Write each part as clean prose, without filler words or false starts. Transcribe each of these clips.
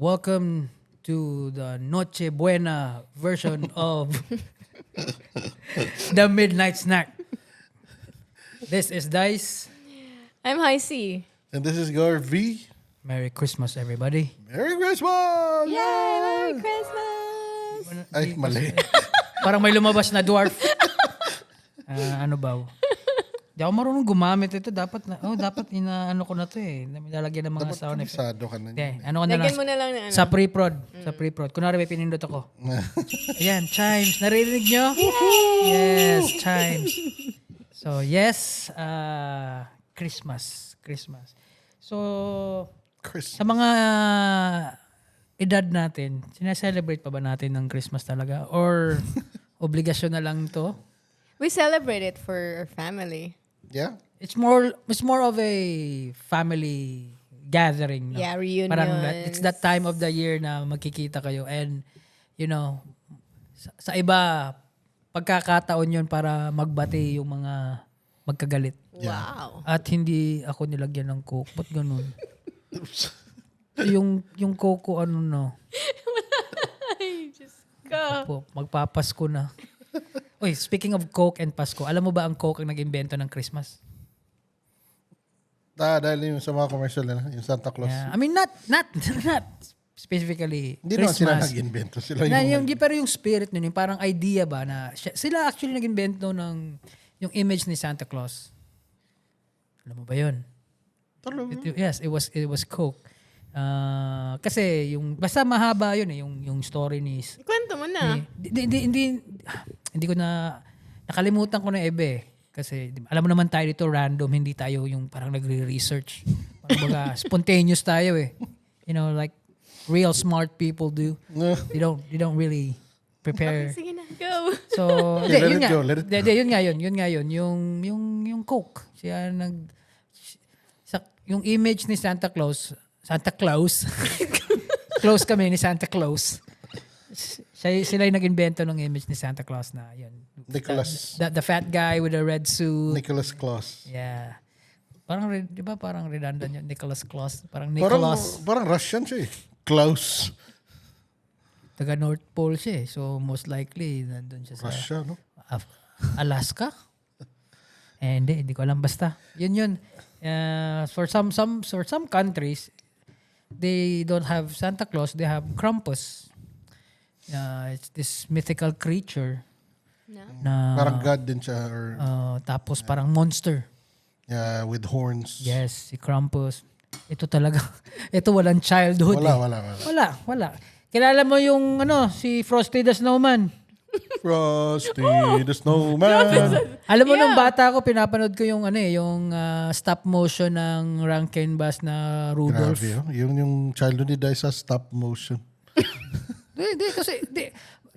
Welcome to the Noche Buena version of the Midnight Snack. This is Dice. I'm High C. And this is Garvey. Merry Christmas, everybody. Merry Christmas! Yay! Merry Christmas! Ay, mali. Parang may lumabas na dwarf. Ano ba? Di ako marunong gumamit ito. Dapat inaano ko na to eh. Nilalagyan ng mga sound effects. Kabisado ka na. Okay, ano ko na lang. Lagyan mo na lang na ano. Sa pre-prod. Sa pre-prod. Kunwari may pinindot ako. Ayan, chimes. Naririnig nyo? Yes, chimes. So, yes, Christmas. So, Chris. sa mga edad natin, sinaselebrate pa ba natin ng Christmas talaga? Or obligasyon na lang to? We celebrate it for our family. Yeah? It's more of a family gathering. No? Yeah, reunions. Parang it's that time of the year na magkikita kayo. And, you know, sa iba, pagkakataon yun para magbati yung mga magkagalit. Wow. At hindi ako nilagyan ng coke. Ba't ganun? yung coke ko, ano no? Ay, Diyos ko. Po, magpapasko na. Uy, speaking of coke and Pasko, alam mo ba ang coke ang nag-imbento ng Christmas? Dahil yung sa mga commercial na, yung Santa Claus. Yeah. I mean, not specifically Hindi naman sila Christmas. nag-invento. Sila Pero yung spirit nun, yung parang idea ba na sila actually nag-invento ng yung image ni Santa Claus. Alam mo ba yun? Yes, it was Coke. Kasi yung basta mahaba yun eh, yung story ni Kwento mo na. hindi ko na nakalimutan ko na iba eh. Kasi alam mo naman tayo dito random, hindi tayo yung parang nagre-research. Parang spontaneous tayo eh. You know, like real smart people do. They don't really prepare. Sige na, go. So, Okay, let it go. yun nga yun. Yung Coke. Yung image ni Santa Claus. Close kami ni Santa Claus. Sila yung nag-invento ng image ni Santa Claus na yun. Nicholas. The fat guy with a red suit. Nicholas Claus. Yeah. Parang, di ba parang redundant yun? Nicholas Claus. Parang Nicholas. Parang Russian siya eh. Klaus. Taga North Pole siya eh. So, most likely, nandun siya sa Russia, no? Alaska? Hindi ko alam. Basta. Yun. For some countries, they don't have Santa Claus. They have Krampus. It's this mythical creature. No? Na, Parang God din siya. Or, tapos parang monster. yeah, with horns. Yes, si Krampus. Ito talaga. Ito walang childhood. Wala. Kilala mo yung si Frosty the Snowman? Frosty the Snowman. Alam mo nung bata ko, pinapanood ko yung stop motion ng Rankin Bass na Rudolph. Grabe, oh. Yung childhood ni Dice sa stop motion. Hindi.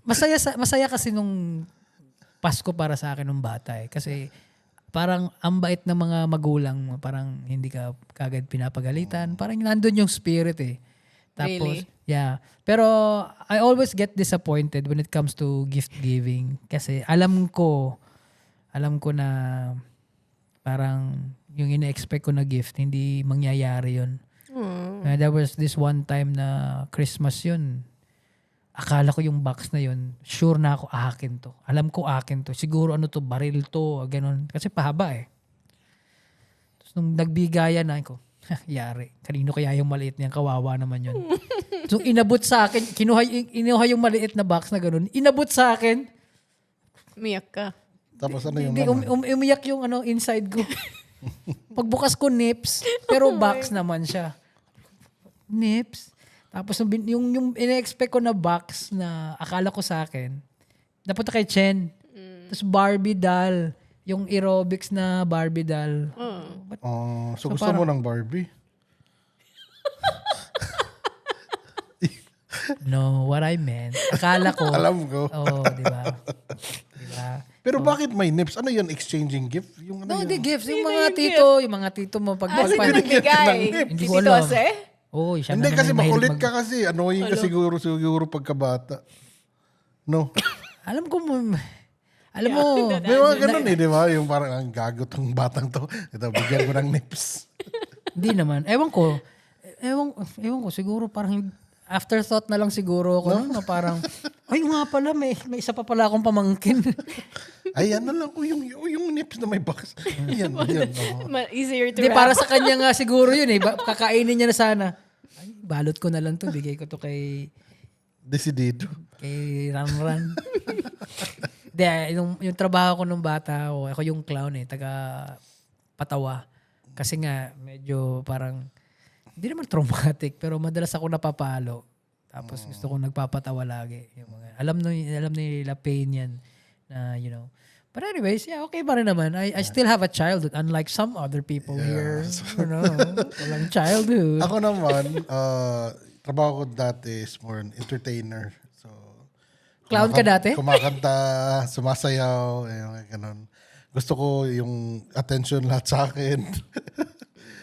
Masaya kasi nung Pasko para sa akin nung bata eh. Kasi parang ang bait ng mga magulang mo. Parang hindi ka kagad pinapagalitan. Parang nandun yung spirit eh. Tapos, Really? yeah. Pero I always get disappointed when it comes to gift giving. Kasi alam ko na parang yung ina-expect ko na gift, hindi mangyayari yun. There was this one time na Christmas yun. Akala ko yung box na yun, sure na ako akin to. Alam ko akin to. Siguro baril to, ganun. Kasi pahaba eh. Tapos nung nagbigayan na ako, yari. Kanino kaya yung maliit niyang kawawa naman yun. So inabot sa akin, kinuha yung maliit na box na ganun. Inabot sa akin. Umiyak ka. Tapos ano yung Hindi, umiyak yung inside ko. Pagbukas ko, nips. Pero box naman siya. Nips. Tapos yung ina-expect ko na box na akala ko sa akin, napunta kay Chen. Tapos Barbie doll. Yung aerobics na Barbie doll. So gusto mo ng Barbie? No, what I meant. Akala ko. Alam ko. Di ba? Pero bakit may nips? Ano yun? Exchanging gift? Yung ano No, yun? the gifts. Yung Sino mga tito mo pag Sino nagbigay? Hindi Si ko Tito alam. Jose? Oh, siya Hindi naman kasi yung mahilig makulit ka kasi. Annoying ka siguro pagkabata. No? Alam mo, May mga ganun eh, di ba? Yung parang ang gago tong batang to. Ito, bigyan ko ng nips. hindi naman. Ewan ko, siguro parang afterthought na lang siguro ako, no? Na parang, ay nga pala, may isa pa pala akong pamangkin. Ay, ano lang ko yung nips na may box. Yan. Oo. Easier to Hindi, wrap. para sa kanya nga siguro yun eh. Kakainin niya na sana. Ay, balot ko na lang to. Bigay ko to kay Decidido. Ranran. Hindi, yung trabaho ko nung bata ako yung clown eh. Taga patawa. Kasi nga, medyo parang, hindi naman traumatic, pero madalas ako napapalo. Tapos gusto ko nagpapatawa lagi. Yung mga, alam nila pain yan. Na, you know. But anyways, yeah, okay pa rin naman. I still have a childhood, unlike some other people here. You know, walang childhood. Ako naman, trabaho ko dati is more an entertainer. So, Clown ka dati? Kumakanta, sumasayaw, ganun. Gusto ko yung attention lahat sa akin.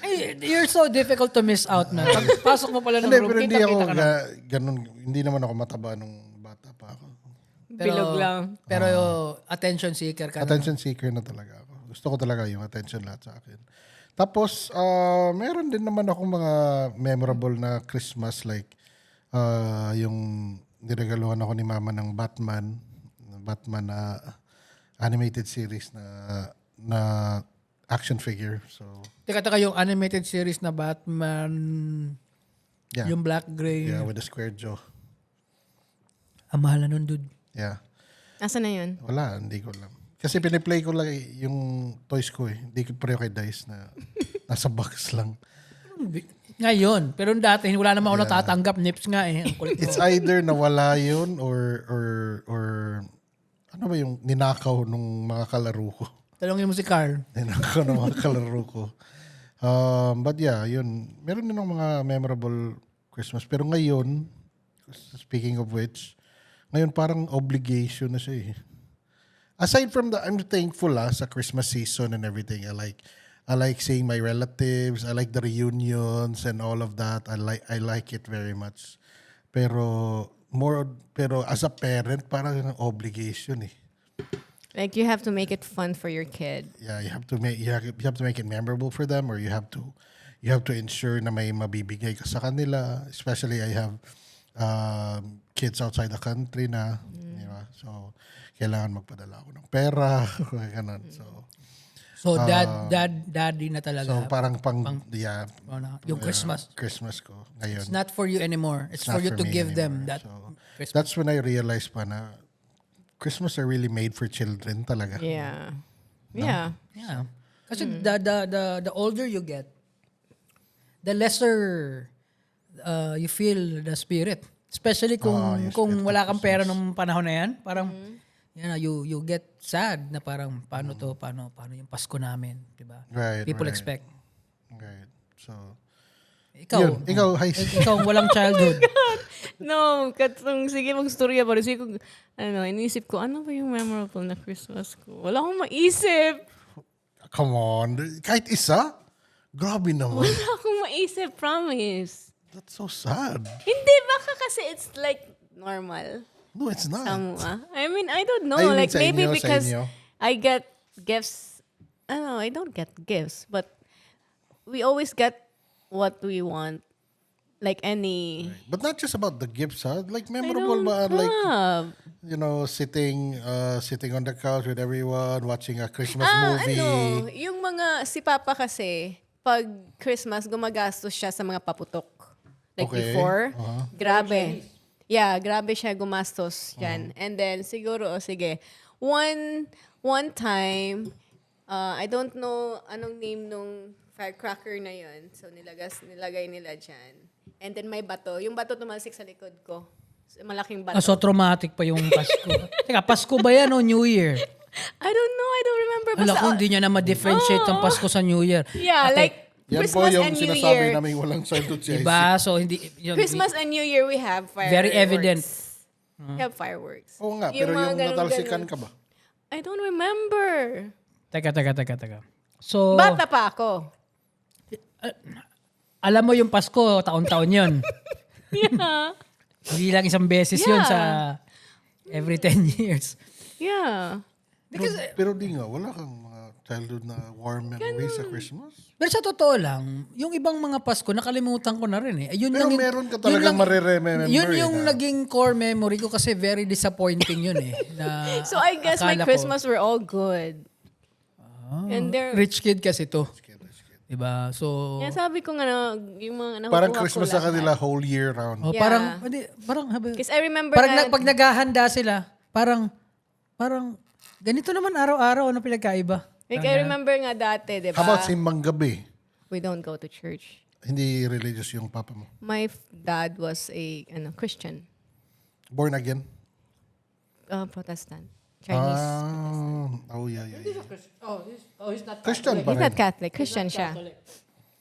Ay, you're so difficult to miss out na. Pagpasok mo pala ng Hindi, room, pero hindi ako kita-kita ka na. ganun. Hindi naman ako mataba nung bata pa ako. Bilog lang. Pero attention seeker ka Attention seeker na talaga ako. Gusto ko talaga yung attention lahat sa akin. Tapos, meron din naman ako mga memorable na Christmas like yung niregaluhan ako ni Mama ng Batman na animated series na action figure. So, Teka, yung animated series na Batman, yeah. yung black, gray. Yeah, with the square jaw. Ang mahal na nun, dude. Yeah. Nasaan na yun? Wala, hindi ko alam. Kasi piniplay ko lang yung toys ko eh. Hindi ko pareho kay Dice na nasa box lang. Ngayon. Pero dati, wala naman ako natatanggap. Nips nga eh. Ang kulit It's either nawala yun or ano ba yung ninakaw nung mga kalaro ko. Talongin mo si Carl. Ninakaw ng mga kalaro ko. But yeah, yun. Meron din ng mga memorable Christmas. Pero ngayon, speaking of which, ngayon parang obligation na siya eh. Aside from I'm thankful sa Christmas season and everything. I like seeing my relatives. I like the reunions and all of that. I like it very much. Pero as a parent, parang ang obligation eh. Like you have to make it fun for your kid. Yeah, you have to make it memorable for them, or you have to ensure na may mabibigay ka sa kanila. Especially I have kids outside the country na, di ba? So kailangan magpadala ako ng pera, ganun. So, daddy na talaga. So parang yung Christmas. Christmas ko ngayon. It's not for you anymore. It's for not you to me give them anymore. that So, Christmas. that's when I realized pa na Christmas are really made for children talaga. Yeah. Yeah. Yeah. Kasi the older you get, the lesser you feel the spirit. Especially kung wala kang pera nung panahon na yan. Parang, you get sad na parang paano yung Pasko namin, di ba? Right. People right. expect. Right. So, Ikaw, ikaw walang childhood. No, sige mong storya pa rin. Sige, inisip ko, ano ba yung memorable na Christmas ko? Wala akong maisip. come on. Kahit isa? Grabe naman. Wala akong maisip, promise. That's so sad. Hindi, baka kasi it's like normal. No, it's not. Somewhat. I mean, I don't know. Ay, yung Like sa maybe inyo, sa because inyo. I get gifts. I don't know, I don't get gifts, but we always get what we want. Like any... But not just about the gifts, huh? Like I memorable don't ba? Like, have. you know, sitting on the couch with everyone, watching a Christmas movie. Ano, yung mga, si Papa kasi, pag Christmas, gumagastos siya sa mga paputok. Like Okay. before. Uh-huh. Grabe. Yeah, grabe siya gumastos yan. And then, siguro, sige, one time, I don't know anong name nung firecracker na yun. So, nilagay nila dyan. And then, may bato. Yung bato tumalsik sa likod ko. Malaking bato. So traumatic pa yung Pasko. Teka, Pasko ba yan o New Year? I don't know. I don't remember. Alam ko, hindi niya na ma-differentiate ang Pasko sa New Year. Yeah, Ate, like, Yan po Christmas yung and New sinasabi Year. namin walang childhood siya. diba? So, hindi... Yun, Christmas and New Year, we have fireworks. Very evident. We have fireworks. Oo nga, pero mga yung natalsikan ka ba? I don't remember. Teka. So, Bata pa ako. alam mo yung Pasko, taon-taon yun. Yeah. Hindi lang isang beses yun Yeah. sa every 10 years. Yeah. Pero di nga, wala kang mga childhood na warm memories sa Christmas? Pero sa totoo lang, yung ibang mga Pasko, nakalimutan ko na rin eh. Yun Pero lang meron ka yun talagang lang- marire-remember Yun yung na. naging core memory ko kasi very disappointing yun eh. Na, So I guess my akala ko, Christmas were all good. And they're, rich kid kasi to. Diba? So, yeah, sabi ko nga na, yung mga nakukuha Parang ko Christmas sa lahat. kanila whole year round. oh, Yeah. parang, Because I remember parang na, pag naghahanda sila, parang, ganito naman araw-araw, ano pinagkaiba? like I remember nga dati, di How ba? about simbang gabi? We don't go to church. Hindi religious yung papa mo. My dad was a Christian, Born again? Protestant, Chinese. Oh, yeah. He's not Christian pa He's rin. not Catholic. Christian siya.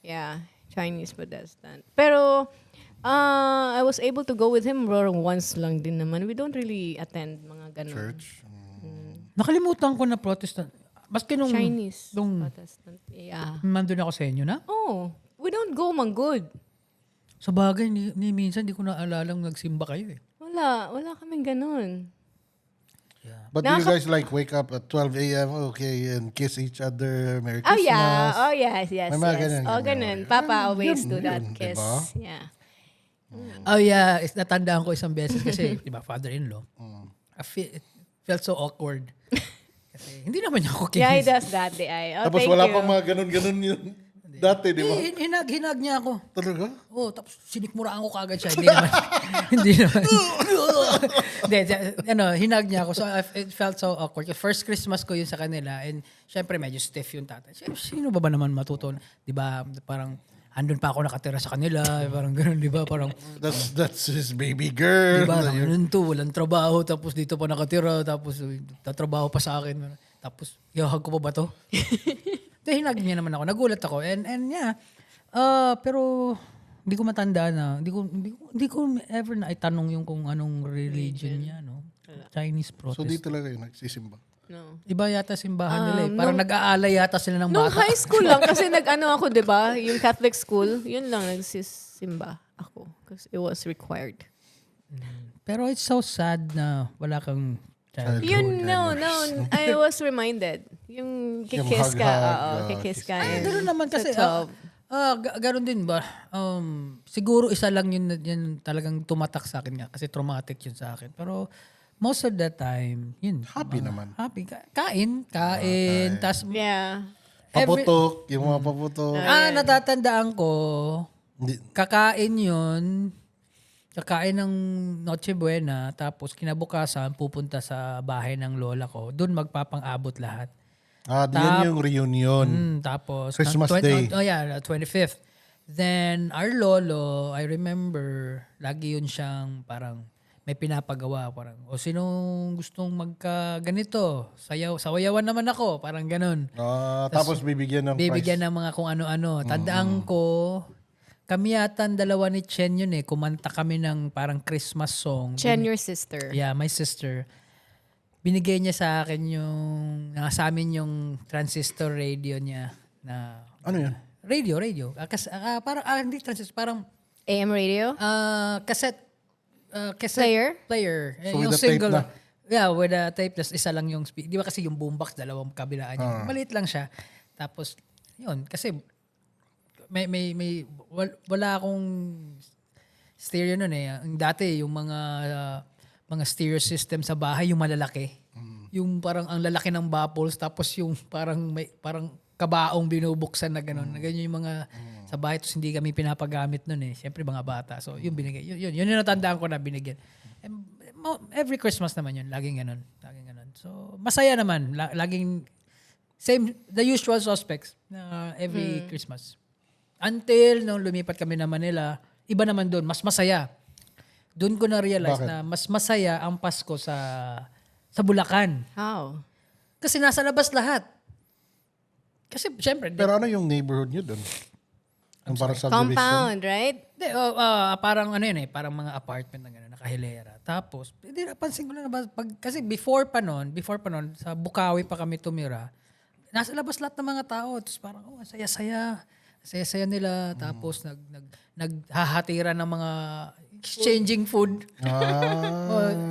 Yeah, Chinese Protestant. Pero, I was able to go with him once lang din naman. We don't really attend mga ganun. Church. Nakalimutan ko na Protestant. Maski nung, Chinese nung Protestant. Yeah. nandun ako sa inyo na. Oh, we don't go manggod. Sa bagay, ni minsan di ko naalalang nagsimba kayo eh. Wala kaming ganun. But do you guys like wake up at 12 a.m. okay and kiss each other? Merry Oh Christmas. yeah. Oh yes. May mga ganun, Oh, ganun. ganun. Papa always do that yun, kiss. diba? Yeah. Oh yeah, natandaan ko isang beses kasi, di ba, father-in-law. It felt so awkward. Kasi hindi naman niya ako kinis. Yeah, he does that. Oh, Tapos thank wala you. pang mga ganun-ganun yun. Dati, di ba? Hinag niya ako. Talaga? Oh, tapos sinikmuraan ko kagad siya. Hindi naman. Hindi naman. Hindi, hinag niya ako. So it felt so awkward. First Christmas ko yun sa kanila and syempre medyo stiff yung tatay. Sino ba naman matuto? Di ba, parang andun pa ako nakatira sa kanila. Parang ganun, di ba? Parang, That's his baby girl. di ba, ganun to, walang trabaho. Tapos dito pa nakatira. Tapos tatrabaho pa sa akin. Tapos, yahag ko pa ba to? Hinag niya naman ako. Nagulat ako. And yeah. Pero hindi ko matanda na. Hindi ko ever na itanong yung kung anong religion niya, no? Chinese So protest. di talaga yun, nagsisimba. No. Iba yata simbahan nila eh. Parang nag-aalay yata sila ng Nung bata. high school lang, kasi nag-ano ako, di ba? Yung Catholic school, yun lang, nagsisimba ako. Because it was required. Pero it's so sad na wala kang child. Yun, no. I was reminded. Yung kikiss ka. Kikiss ka. Ay, gano'n naman kasi. sa 12. Gano'n din ba? Siguro isa lang yun talagang tumatak sa akin nga. Kasi traumatic yun sa akin. Pero most of the time, yun. Happy naman. Happy. Kain. Tas, Yeah. Paputok, yung mga paputok. natatandaan ko, Hindi, kakain yun. Kakain ng Noche Buena. Tapos kinabukasan, pupunta sa bahay ng lola ko. Doon magpapang-abot lahat. yun yung reunion. Tapos, Christmas Day. 25th. Then, our lolo, I remember, lagi yun siyang parang may pinapagawa. Parang, sinong gustong magka-ganito? Sawayawan naman ako. Parang ganun. Tapos bibigyan ng Bibigyan prize. ng mga kung ano-ano. Tandaan ko, kami yata ang dalawa ni Chen yun eh. Kumanta kami ng parang Christmas song. Chen, your sister. Yeah, my sister. Binigay niya sa akin sa amin yung transistor radio niya na Ano yun? radio. Parang hindi transistor, parang AM radio? cassette player. So with Yung the tape single. na? Yeah, with a tape, tas isa lang yung speed. Di ba kasi yung boombox, dalawang kabilaan niya. Maliit lang siya. Tapos, yun, kasi wala akong stereo nun eh. Dati, yung mga stereo system sa bahay, yung malalaki. Yung parang ang lalaki ng baffles, tapos yung parang kabaong binubuksan na gano'n. Ganyan yung mga sa bahay, tapos hindi kami pinapagamit nun eh. Siyempre mga bata. So yung binigay. Yun yung natandaan ko na binigyan. And, every Christmas naman yun. Laging ganun. So masaya naman. Laging same, the usual suspects na every Christmas. Until nung lumipat kami na Manila, iba naman doon. Mas masaya. Doon ko na-realize na mas masaya ang Pasko sa Bulacan. How? Kasi nasa labas lahat. Kasi syempre, Pero ano yung neighborhood nyo doon? Yung para sa Compound, right? parang ano yun eh, parang mga apartment na gano'n, nakahilera. Tapos, hindi napansin ko lang na kasi before pa nun, sa Bukawi pa kami tumira, nasa labas lahat ng mga tao. Tapos parang, saya-saya nila. Tapos naghahatiran ng mga exchanging food.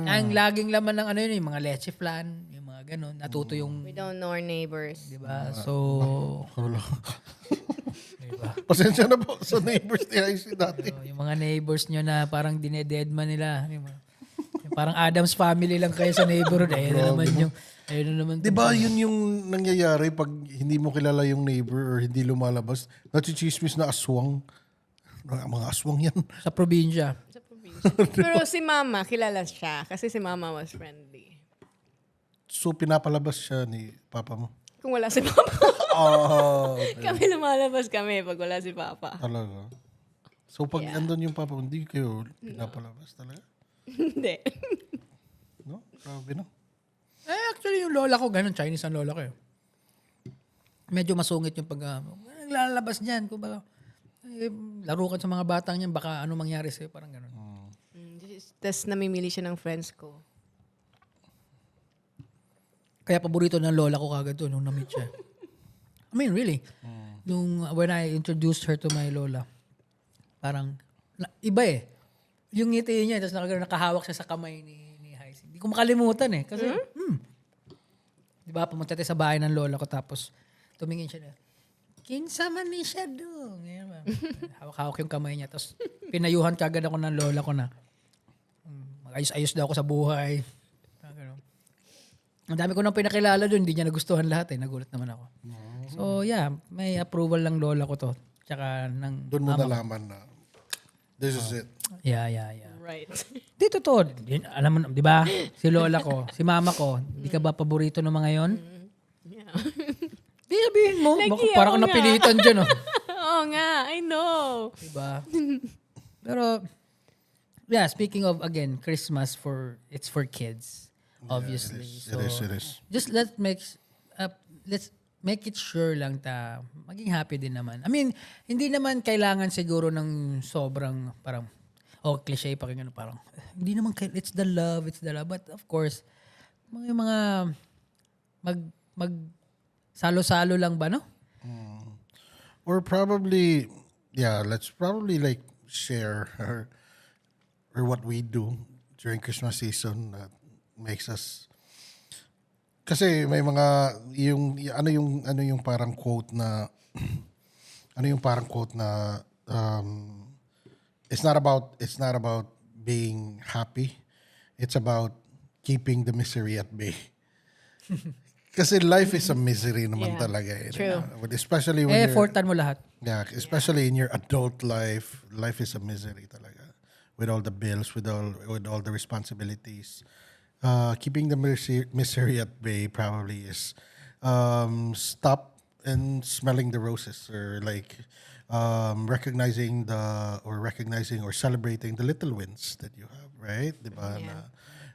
Ang laging laman ng ano yun, yung mga leche flan, yung mga ganun. Natuto yung, We don't know our neighbors. di ba? So, Wala. di ba? Pasensya na po sa neighbors ni IC dati. So, yung mga neighbors nyo na parang dinededman nila. Yung parang Adam's family lang kayo sa neighborhood. Ayun na naman. Di ba yun yung nangyayari pag hindi mo kilala yung neighbor or hindi lumalabas? Nachichismis na aswang. Mga aswang yan. Sa probinsya. Sa probinsya. Pero si Mama, kilala siya. Kasi si Mama was friendly. So pinapalabas siya ni papa mo? Kung wala si Papa. Oh, Kami lumalabas kami pag wala si Papa. talaga. So pag andun yung papa mo, hindi kayo pinapalabas talaga? Hindi. No? Grabe no? Actually, yung lola ko, ganun. Chinese ang lola ko. Medyo masungit yung naglalabas niyan. Kumbaga, laro ka sa mga batang niyan, baka ano mangyari sa'yo. Parang ganun. Tapos namimili siya ng friends ko. Kaya paborito ng lola ko kagad to nung na-meet siya. I mean, really. When I introduced her to my lola, parang, iba eh. Yung ngiti niya, tapos nakahawak siya sa kamay ni Heisey. Hindi ko makalimutan eh. Kasi, di ba, pumunta tayo sa bahay ng lola ko, tapos tumingin siya na, kinsa man ni siya doon. Hawak-hawak yung kamay niya. Tapos pinayuhan kagad ako ng lola ko na, mag-ayos-ayos daw ako sa buhay. Ang dami ko nang pinakilala doon, hindi niya nagustuhan lahat eh. Nagulat naman ako. So yeah, may approval lang lola ko to. Tsaka ng Doon mo mama ko. nalaman na this is it. Yeah. Right. Di totoo. Alam mo, di ba? Si lola ko, si mama ko, di ka ba paborito ng mga yon? Yeah. Di sabihin mo. Lagi, Parang oo nga. napilitan dyan. Oh. Oo nga, I know. Diba? Pero, yeah, speaking of, again, Christmas it's for kids. Obviously. It is. Just let's make it sure lang ta maging happy din naman. I mean, hindi naman kailangan siguro ng sobrang parang cliche pa ganyan parang hindi naman it's the love. But of course, mga mag salo-salo lang ba, no? Or probably, let's probably like share or what we do during Christmas season that makes us. Kasi may mga ano yung parang quote na it's not about being happy. It's about keeping the misery at bay. Kasi life is a misery naman talaga eh. True. Especially when Effortan mo lahat. especially in your adult life is a misery talaga. With all the bills, with all the responsibilities. Keeping the misery at bay probably is stop and smelling the roses or like recognizing or celebrating the little wins that you have, right? Diba?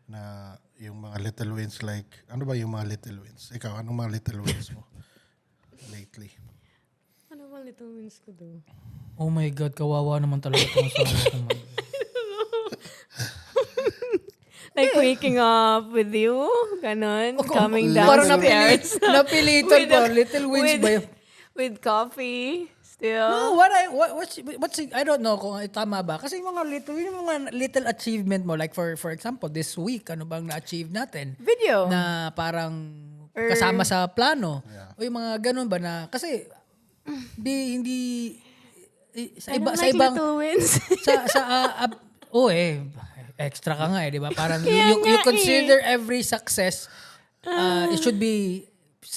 Na yung mga little wins like, ano ba yung mga little wins? Ikaw, anong mga little wins mo lately? Ano bang little wins ko do? Oh my God, kawawa naman talaga itong asawa ko. Like waking up with you, ganon, coming Parang downstairs. napilitan pa. Little wins ba yun? With coffee, still. No, what's I don't know kung tama ba. Kasi yung mga little achievement mo, like for example, this week, ano bang na-achieve natin? Video. Na parang kasama sa plano. O yung mga ganun ba na, kasi hindi sa I iba don't sa like ibang little wins. extra ka nga eh, di ba? Parang Kaya you nga consider every success it should be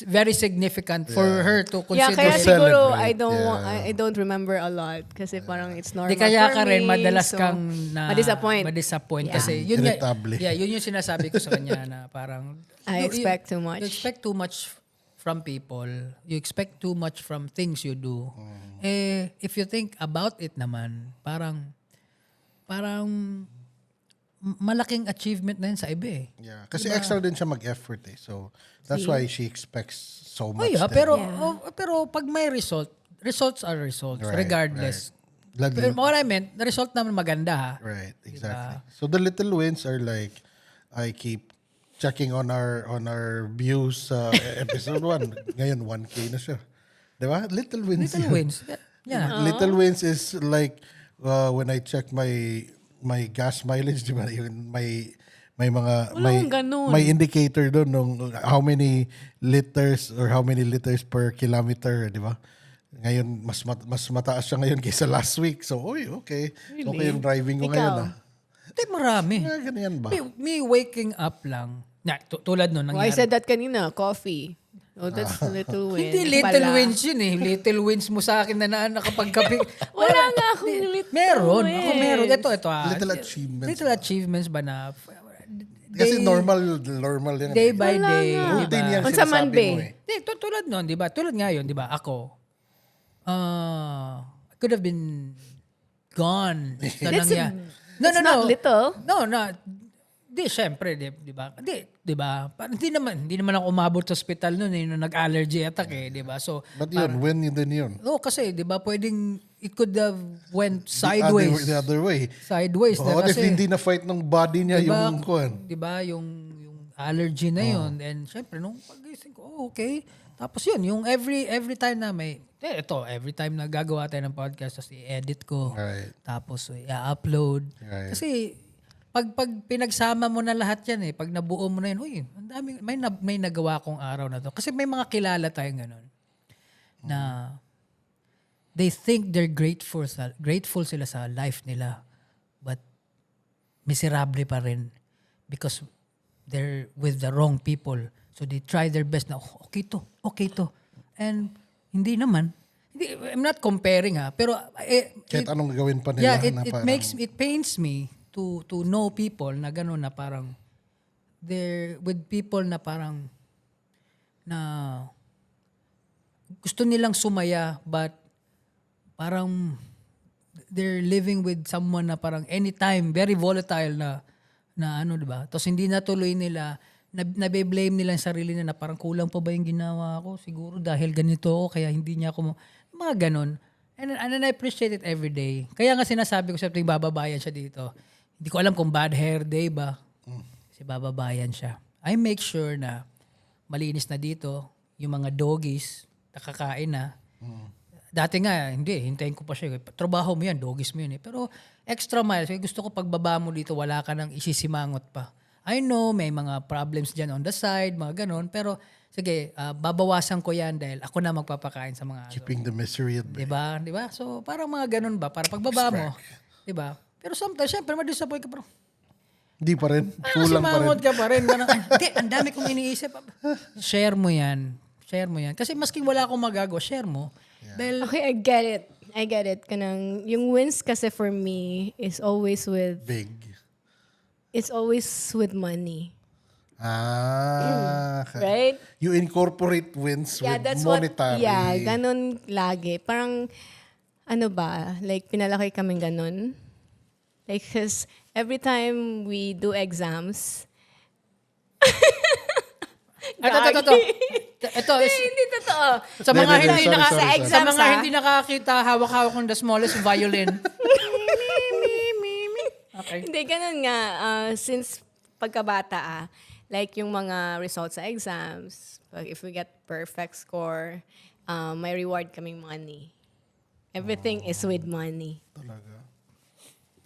very significant for her to Yeah, consider. kaya siguro celebrate, I don't remember a lot kasi parang it's normal Di kaya for ka rin me, madalas so, kang ma-disappoint. kasi yun nga, Irritable. yun yung sinasabi ko sa kanya na parang I expect too much. You expect too much from people. You expect too much from things you do. If you think about it naman, parang malaking achievement na yun sa iba eh. Yeah, kasi extra din siya mag-effort eh. So that's why she expects so much. Oh yeah, then. pero pag may results are results Right, regardless. Right. Pero what I meant, the result naman maganda ha. Right, exactly. So the little wins are like I keep checking on our views sa episode 1. Ngayon 1K na siya. 'Di ba? Little wins. Little yan. wins. Yeah. Little wins is like when I check my gas mileage, di ba? Even may mga Wala akong ganun. may indicator doon nung how many liters or how many liters per kilometer, di ba? Ngayon mas mataas siya ngayon kaysa last week. So, okay. Really? Okay yung driving ko Ikaw? ngayon. Hindi, marami. Ganyan ba? Me waking up lang. Tulad nun, Oh, I nangyari. said that kanina, coffee. Oh, that's little win. Hindi little wins yun eh. Little wins mo sa akin na nakapagkapi. Wala nga akong little Meron. wins. Ako meron. Ito. Little achievements. Little achievements ba na Kasi normal yan. day by Wala day. nga. Diba? Routine yan Kung sa sinasabi Monday. mo eh. Hindi, tulad nun, di ba? Tulad ngayon, di ba? Ako, I could have been gone. It's not little. No. Di, syempre, di ba? Di ba? Hindi naman ako umabot sa hospital noon eh, nung nag-allergy attack eh, di ba? So, But yun, when yun din yun. kasi, di ba, pwedeng, it could have went sideways. The other way. Sideways na What if kasi. hindi na fight ng body niya Diba, yung kuwan? di ba, yung allergy na yun. And syempre, nung pagising ko, okay. Tapos yun, yung every time na every time na gagawa tayo ng podcast, tapos i-edit ko. Right. Tapos i-upload. Right. Kasi pag pinagsama mo na lahat yan pag nabuo mo na yun, ang dami, may nagawa kong araw na to. Kasi may mga kilala tayong ganun na they think they're grateful sila sa life nila, but miserable pa rin because they're with the wrong people. So they try their best na okay to. And hindi naman. I'm not comparing pero Kahit anong gawin pa nila. yeah, na it parang- pains me to know people na gano'n na parang they're with people na parang na gusto nilang sumaya but parang they're living with someone na parang anytime very volatile na ano, 'di ba? Tapos hindi natuloy nila, nabe-blame nila yung sarili nila na parang kulang pa ba yung ginawa ko? Siguro dahil ganito ako kaya hindi niya ako mga ganon. And I appreciate it every day. Kaya nga sinasabi ko sa tuwing bababayan siya dito. Hindi ko alam kung bad hair day ba. Kasi bababayan siya. I make sure na malinis na dito yung mga doggies nakakain na. Dati nga, hintayin ko pa siya. Trabaho mo yan, doggies mo yun. Pero extra miles, gusto ko pagbaba mo dito, wala ka nang isisimangot pa. I know, may mga problems dyan on the side, mga ganon. Pero sige, babawasan ko yan dahil ako na magpapakain sa mga aso. Keeping the misery at bay. Diba? So, parang mga ganon ba? Para pagbaba mo. Diba? Pero sometimes, syempre, ma-disappoint ka. Pero, Hindi pa rin. Kulang pa rin. simangot ka pa rin. Hindi, ang dami kong iniisip. Share mo yan. Kasi maski wala akong magagawa, share mo. Dahil, Okay, I get it. Kanang, yung wins kasi for me is always with money. Right? You incorporate wins with monetary. Ganun lagi. Parang, ano ba, like, pinalaki kaming ganun. Like, cause every time we do exams, ito is, hindi totoo. sa mga Hindi, hindi sorry, naka, sorry, sa sorry. sa exams, mga hindi nakakita, hawak-hawak ng the smallest violin. Okay. Hindi, ganun nga. Since pagkabata, like yung mga results sa exams, if we get perfect score, may reward kaming money. Everything is with money. Talaga.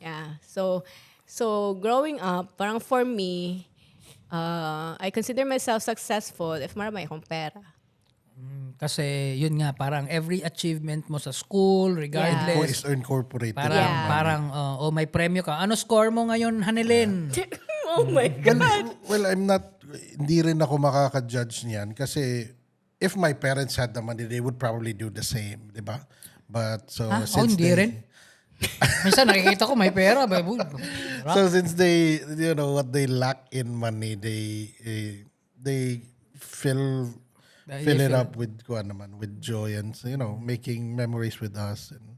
Yeah. So growing up, parang for me, I consider myself successful if marami akong pera. Kasi yun nga, parang every achievement mo sa school, Ko regardless, is incorporated. parang may premyo ka. Ano score mo ngayon, Hanilin? Oh my God. Well, hindi rin ako makaka-judge niyan kasi if my parents had the money, they would probably do the same, di ba? But so since hindi rin. Minsan nakikita ko may pera. So since they, what they lack in money, they fill it up with joy and making memories with us. And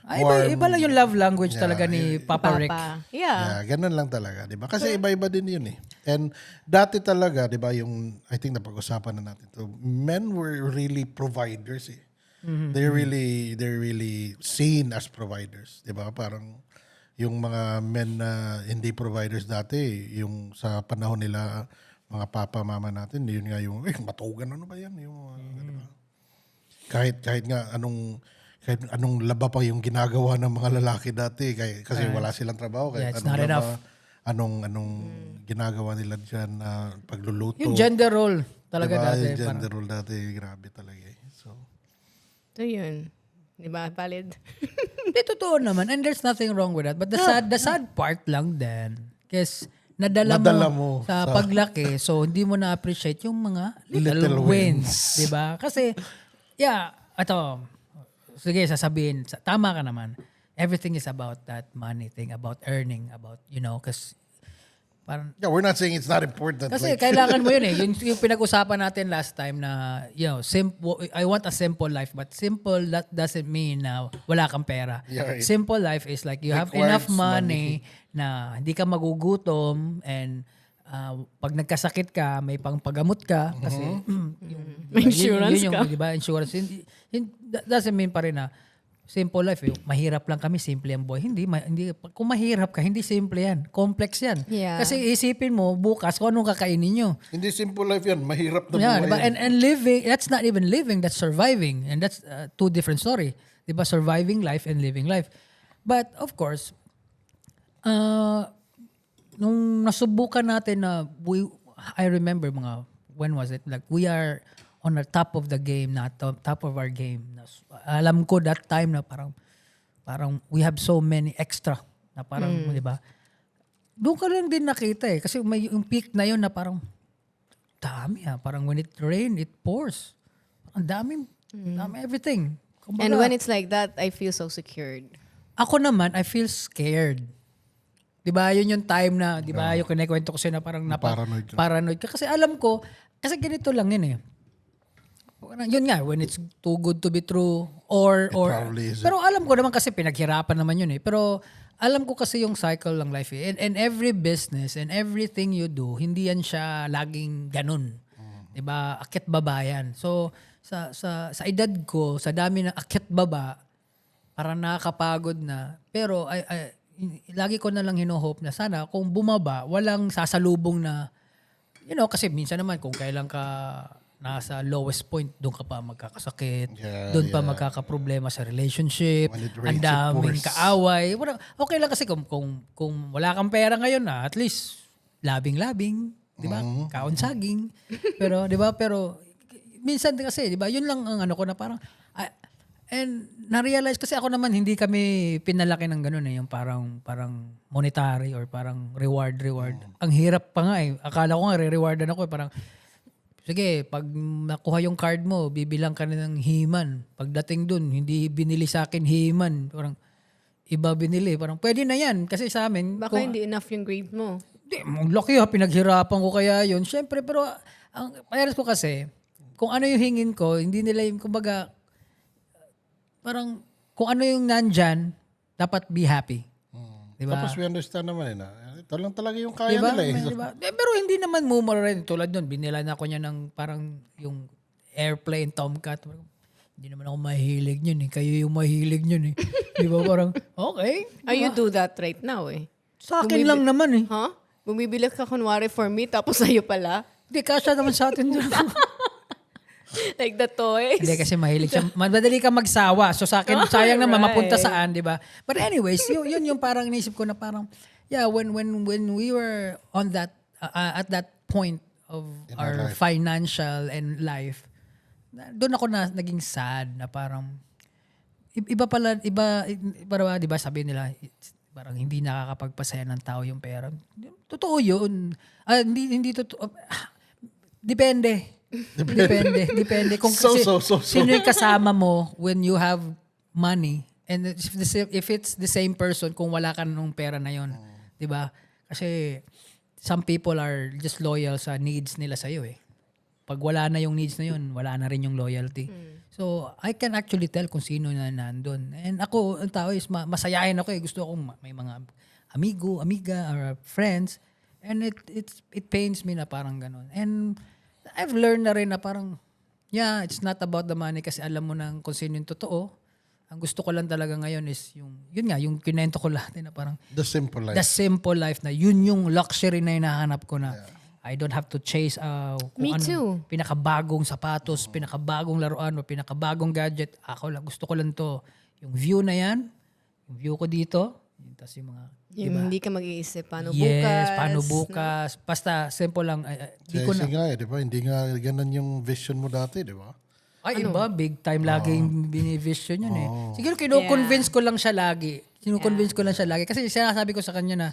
Iba lang yung love language talaga ni Papa Rick. Yeah. ganun lang talaga, 'di ba? Kasi iba-iba din 'yun eh. And dati talaga, 'di ba, yung I think napag-usapan na natin 'to. Men were really providers eh. They're really seen as providers, 'di ba? Parang yung mga men na hindi providers dati, yung sa panahon nila mga papa mama natin, yun nga yung matugan ano ba 'yan, yung 'di ba? Kahit nga anong laba pa yung ginagawa ng mga lalaki dati kasi wala silang trabaho. Yeah, it's anong not enough. anong ginagawa nila dyan na pagluluto. Yung gender role talaga Diba? dati. Yung gender role dati, grabe talaga eh. So, So yun. Di ba? Valid. Hindi, totoo naman. And there's nothing wrong with that. But the sad part lang din. Kasi nadala mo sa paglaki. So, hindi mo na-appreciate yung mga little wins. Diba? Kasi, ito. Sige, sasabihin. Tama ka naman. Everything is about that money thing. About earning. About, kasi parang, yeah, we're not saying it's not important. kasi kailangan mo yun eh. Yung pinag-usapan natin last time na, I want a simple life. But simple, that doesn't mean na wala kang pera. Yeah, right. Simple life is like you have Requires enough money na hindi ka magugutom and pag nagkasakit ka, may pangpagamot ka. Kasi, May insurance yun ka. Di ba? Insurance. That doesn't mean pa rin na simple life. Mahirap lang kami, simple ang buhay. Hindi. Kung mahirap ka, hindi simple yan. Complex yan. Yeah. Kasi isipin mo, bukas, kung anong kakainin nyo. Hindi simple life yan. Mahirap na Yeah, buhay. diba? yan. And living, that's not even living, that's surviving. And that's two different story. Diba? Surviving life and living life. But of course, nung nasubukan natin na, I remember when was it? Like we are on the top of the game, not top of our game. Alam ko that time na parang we have so many extra na parang, di ba? Doon ka lang din nakita eh. Kasi may yung peak na yun na parang dami parang when it rain, it pours. Ang dami everything. Kumbaga, And when it's like that, I feel so secured. ako naman, I feel scared. Di ba? Yun yung time na, di ba? Yung kinikwento ko sa'yo na parang paranoid ka. Kasi alam ko, kasi ganito lang yun eh. Yun nga, when it's too good to be true or probably isn't. pero alam ko naman kasi pinaghirapan naman yun eh. Pero alam ko kasi yung cycle ng life eh. And every business and everything you do, hindi yan siya laging ganun. 'Di ba? Akyat baba yan. So sa edad ko, sa dami ng akyat baba, parang nakakapagod na. Pero lagi ko na lang hino-hope na sana kung bumaba, walang sasalubong na kasi minsan naman kung kailan ka nasa lowest point, doon ka pa magkakasakit, doon pa magkakaproblema sa relationship, When it ang rains, it daming pours. kaaway. Okay lang kasi kung wala kang pera ngayon na, at least labing-labing, di ba? Kaon saging. Pero, di ba? Pero, minsan kasi, di ba? Yun lang ang ano ko na parang, and na-realize kasi ako naman, hindi kami pinalaki ng ganun eh, yung parang monetary or parang reward. Ang hirap pa nga eh. Akala ko nga, re-rewardan ako eh. Parang, sige, pag nakuha yung card mo, bibilang ka na ng He-Man. Pagdating dun, hindi binili sa akin He-Man. Parang iba binili. Parang pwede na yan. Kasi sa amin... Baka hindi enough yung grade mo. Hindi, laki pinaghirapan ko kaya yun. Siyempre, pero ang parehas ko kasi, kung ano yung hingin ko, hindi nila yung, kumbaga, parang kung ano yung nandyan, dapat be happy. Diba? Tapos we understand naman na ito lang talaga yung kaya Diba? nila eh. Diba? Pero hindi naman mumura rin. Tulad nun, binila na ako niya ng parang yung airplane, Tomcat. Hindi naman ako mahilig niyan eh. Kayo yung mahilig niyan eh. Di ba? Parang, okay. You do that right now eh. Sa akin lang naman eh. Huh? Bumibili ka kunwari for me, tapos sa'yo pala. Hindi, kasya naman sa atin. Like the toys. Hindi kasi mahilig siya. Madali ka magsawa. So sa akin, sayang naman mapunta saan, di ba? But anyways, yun yung parang inisip ko na parang, when we were on that, at that point of our financial and life, doon ako na naging sad na parang, iba, di ba sabi nila, parang hindi nakakapagpasaya ng tao yung pera. Totoo yun. Hindi totoo. Depende. Kung kasi sino yung kasama mo when you have money and if it's the same person kung wala ka nung pera na yon, 'di ba? Kasi some people are just loyal sa needs nila sa iyo eh. Pag wala na yung needs na yun, wala na rin yung loyalty. So I can actually tell kung sino na nandun. And ako, ang tao is masayahin ako eh. Gusto akong may mga amiga or friends, and it pains me na parang ganun. And I've learned na rin na parang, it's not about the money kasi alam mo na kung sino yung totoo. Ang gusto ko lang talaga ngayon is yung kinento ko lahat na parang The simple life. the simple life na yun yung luxury na hinahanap ko na I don't have to chase Me too. pinakabagong sapatos, pinakabagong laruan o pinakabagong gadget. Gusto ko lang to. Yung view na yan, yung view ko dito, Tapos yung mga, Yung diba? hindi ka mag-iisip, paano Yes, bukas. paano bukas. Basta, simple lang. Di ko Kasi na, nga di ba? Hindi nga ganun yung vision mo dati, di ba? ay, iba, big time laging binivision yun eh. Oh. Siguro kino-convince ko lang siya lagi. Kino-convince ko lang siya lagi. Kasi sinasabi ko sa kanya na,